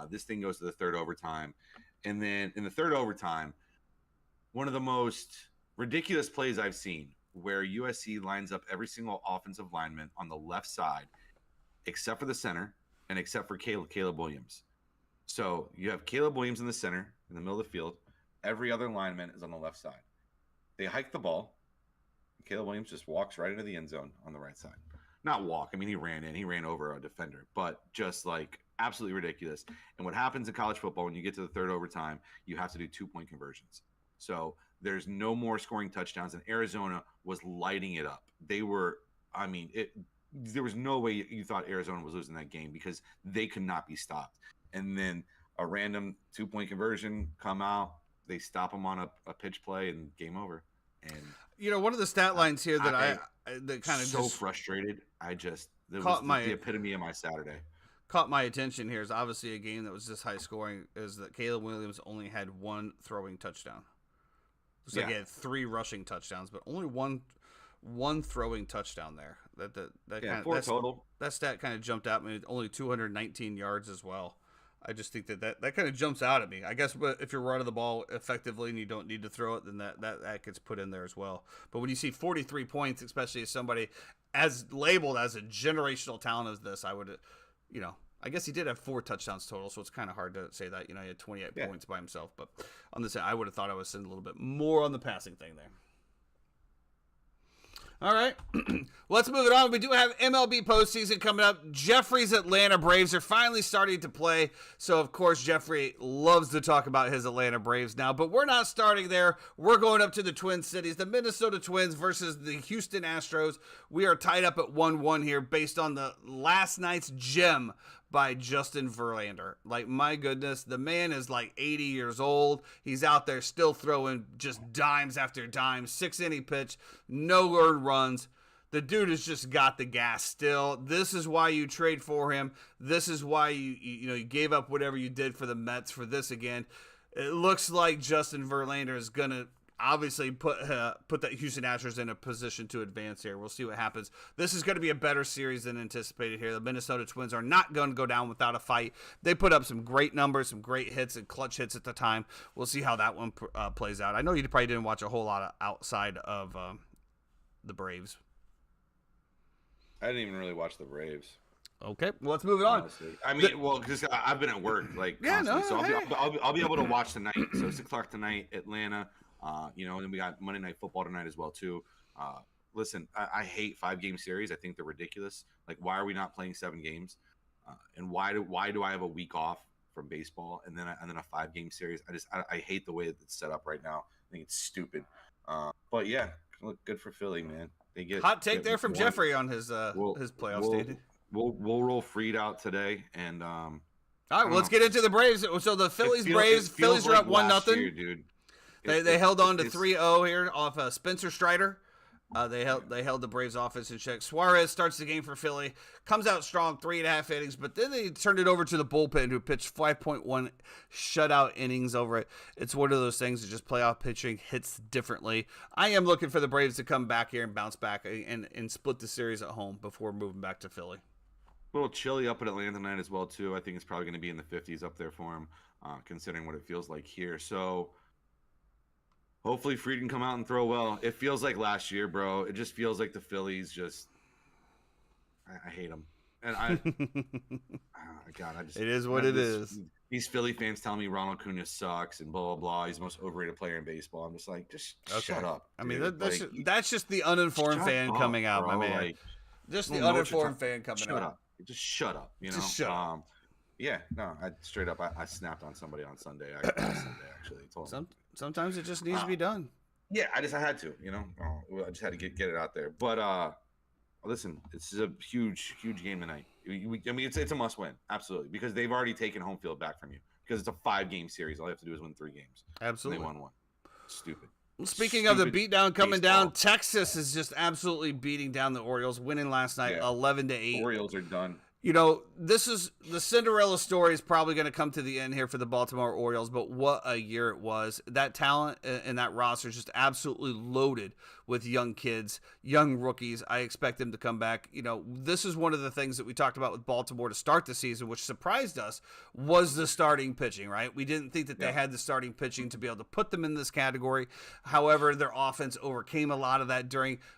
This thing goes to the third overtime, and then in the third overtime, one of the most ridiculous plays I've seen, where USC lines up every single offensive lineman on the left side, except for the center and except for Caleb Williams. So you have Caleb Williams in the center, in the middle of the field. Every other lineman is on the left side. They hike the ball. Caleb Williams just walks right into the end zone on the right side. Not walk. I mean, he ran over a defender, but just like absolutely ridiculous. And what happens in college football, when you get to the third overtime, you have to do 2-point conversions. So there's no more scoring touchdowns, and Arizona was lighting it up. There was no way you thought Arizona was losing that game because they could not be stopped. And then a random 2-point conversion come out, they stop them on a pitch play, and game over. And one of the stat lines here that that kind of so frustrated. It was the epitome of my Saturday. Caught my attention here is obviously a game that was this high scoring, is that Caleb Williams only had one throwing touchdown. Looks like he had 3 rushing touchdowns, but only one throwing touchdown there. That 4 total. That stat kind of jumped out at me. Only 219 yards as well. I just think that kind of jumps out at me. I guess if you're running the ball effectively and you don't need to throw it, then that gets put in there as well. But when you see 43 points, especially as somebody as labeled as a generational talent as this, I would, I guess he did have 4 touchdowns total, so it's kind of hard to say that. He had 28 points by himself. But on this, I would have thought I was sitting a little bit more on the passing thing there. All right, let's move it on. We do have MLB postseason coming up. Jeffrey's Atlanta Braves are finally starting to play. So, of course, Jeffrey loves to talk about his Atlanta Braves now. But we're not starting there. We're going up to the Twin Cities, the Minnesota Twins versus the Houston Astros. We are tied up at 1-1 here based on the last night's gem by Justin Verlander. Like, my goodness, the man is like 80 years old. He's out there still throwing just dimes after dimes. 6-inning pitch, no earned runs. The dude has just got the gas still. This is why you trade for him. This is why you gave up whatever you did for the Mets for this again. It looks like Justin Verlander is going to obviously put that Houston Astros in a position to advance here. We'll see what happens. This is going to be a better series than anticipated here. The Minnesota Twins are not going to go down without a fight. They put up some great numbers, some great hits and clutch hits at the time. We'll see how that one plays out. I know you probably didn't watch a whole lot outside of the Braves. I didn't even really watch the Braves. Okay, well, let's move it on. Honestly. I mean, well, because I've been at work like constantly, so I'll be able to watch tonight. So 6:00 tonight, Atlanta. And then we got Monday Night Football tonight as well too. Listen, I hate 5-game series. I think they're ridiculous. Like, why are we not playing 7 games? And why do I have a week off from baseball and then a 5-game series? I hate the way that it's set up right now. I think it's stupid. But yeah, look, good for Philly, man. They get hot take there from Jeffrey on his playoff statement. We'll roll Freed out today, and all right. Well, let's get into the Braves. So the Phillies are up 1-0, dude. They held on to 3-0 here off Spencer Strider. They held the Braves offense in check. Suarez starts the game for Philly, comes out strong, 3.5 innings, but then they turned it over to the bullpen, who pitched 5.1 shutout innings over it. It's one of those things that just playoff pitching hits differently. I am looking for the Braves to come back here and bounce back and split the series at home before moving back to Philly. A little chilly up at Atlanta tonight as well too. I think it's probably going to be in the 50s up there for him, considering what it feels like here. So hopefully Fried can come out and throw well. It feels like last year, bro. It just feels like the Phillies just I hate them. And it is what it is. These Philly fans tell me Ronald Acuña sucks and blah blah blah. He's the most overrated player in baseball. I'm just like, shut up. I mean, that's just the uninformed fan coming out, my man. Like, just the uninformed fan coming out. Up. Just shut up. Just shut up. Yeah, no, I snapped on somebody on Sunday. Actually. Sometimes it just needs to be done. Yeah, I had to, I just had to get it out there. But listen, this is a huge game tonight. I mean, it's a must win, absolutely, because they've already taken home field back from you because it's a 5-game series. All you have to do is win 3 games. Absolutely, and they won 1. Stupid. Speaking of the beatdown coming down, Texas is just absolutely beating down the Orioles, winning last night 11-8. The Orioles are done. This is the Cinderella story is probably going to come to the end here for the Baltimore Orioles, but what a year it was. That talent and that roster is just absolutely loaded with young kids, young rookies. I expect them to come back. This is one of the things that we talked about with Baltimore to start the season, which surprised us, was the starting pitching, right? We didn't think that they had the starting pitching to be able to put them in this category. However, their offense overcame a lot of that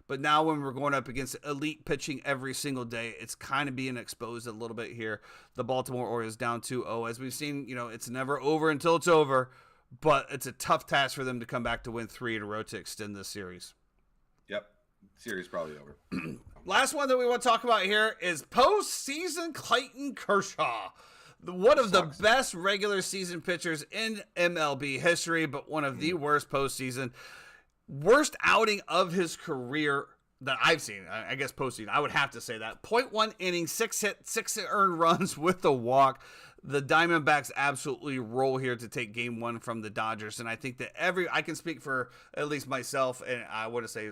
but now when we're going up against elite pitching every single day, it's kind of being exposed a little bit here. The Baltimore Orioles down 2-0. As we've seen, it's never over until it's over, but it's a tough task for them to come back to win 3 in a row to extend this series. Yep. Series probably over. Last one that we want to talk about here is postseason Clayton Kershaw. One of the best regular season pitchers in MLB history, but one of the worst postseason. Worst outing of his career that I've seen. I guess postseason. I would have to say that. 0.1 innings, 6 hit, 6 earned runs with a walk. The Diamondbacks absolutely roll here to take game 1 from the Dodgers. And I think that I can speak for at least myself, and I want to say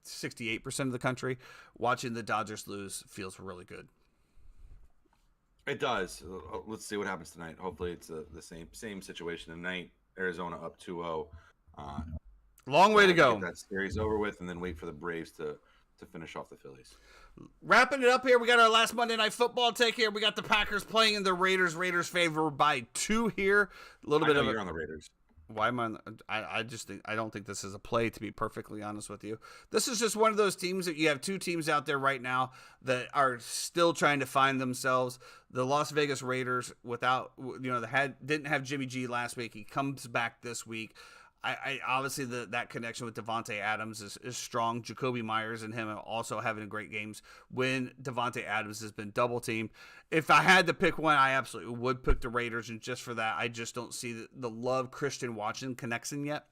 68% of the country, watching the Dodgers lose feels really good. It does. Let's see what happens tonight. Hopefully it's the same situation tonight. Arizona up 2-0. Long way to go. Get that series over with, and then wait for the Braves to finish off the Phillies. Wrapping it up here, we got our last Monday Night Football take here. We got the Packers playing in the Raiders. Raiders favor by 2 here. A little bit of you're on the Raiders. Why am I just think I don't think this is a play, to be perfectly honest with you. This is just one of those teams that you have 2 teams out there right now that are still trying to find themselves. The Las Vegas Raiders, didn't have Jimmy G last week. He comes back this week. I obviously that connection with Devontae Adams is strong. Jacoby Myers and him are also having great games when Devontae Adams has been double teamed. If I had to pick one, I absolutely would pick the Raiders, and just for that, I just don't see the love Christian Watson connection yet.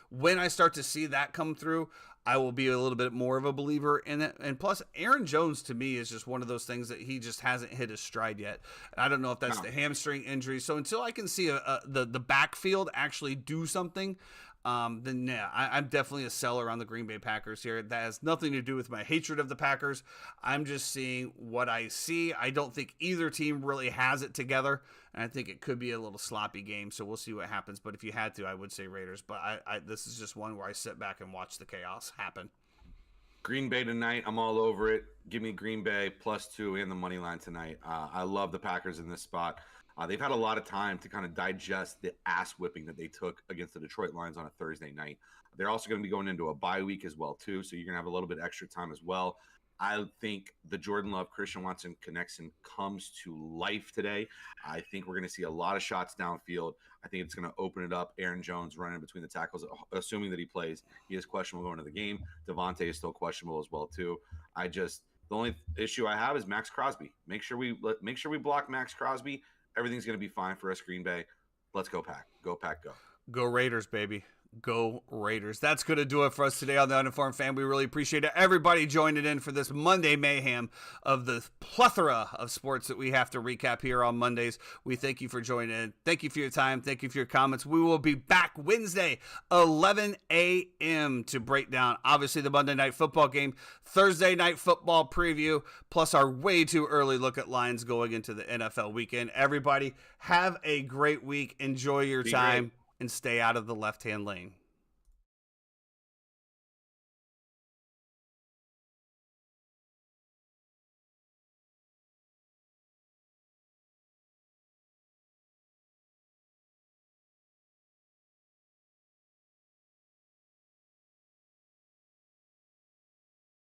When I start to see that come through, I will be a little bit more of a believer in it. And plus, Aaron Jones to me is just one of those things that he just hasn't hit his stride yet. And I don't know if that's the hamstring injury. So until I can see the backfield actually do something, then yeah, I'm definitely a seller on the Green Bay Packers here. That has nothing to do with my hatred of the Packers. I'm just seeing what I see. I don't think either team really has it together, and I think it could be a little sloppy game, so we'll see what happens. But if you had to, I would say Raiders. But this is just one where I sit back and watch the chaos happen. Green Bay tonight, I'm all over it. Give me Green Bay +2 and the money line tonight. I love the Packers in this spot. They've had a lot of time to kind of digest the ass whipping that they took against the Detroit Lions on a Thursday night. They're also going to be going into a bye week as well, too, so you're going to have a little bit extra time as well. I think the Jordan Love, Christian Watson connection comes to life today. I think we're going to see a lot of shots downfield. I think it's going to open it up. Aaron Jones running between the tackles, assuming that he plays. He is questionable going into the game. Devontae is still questionable as well, too. The only issue I have is Max Crosby. Make sure we block Max Crosby. Everything's going to be fine for us, Green Bay. Let's go, Pack. Go, Pack, go. Go Raiders, baby. Go Raiders. That's going to do it for us today on the Uninformed Fan. We really appreciate it. Everybody joining in for this Monday mayhem of the plethora of sports that we have to recap here on Mondays. We thank you for joining in. Thank you for your time. Thank you for your comments. We will be back Wednesday, 11 a.m. to break down, obviously, the Monday Night Football game, Thursday Night Football preview, plus our way too early look at lines going into the NFL weekend. Everybody, have a great week. Enjoy your time. And stay out of the left-hand lane.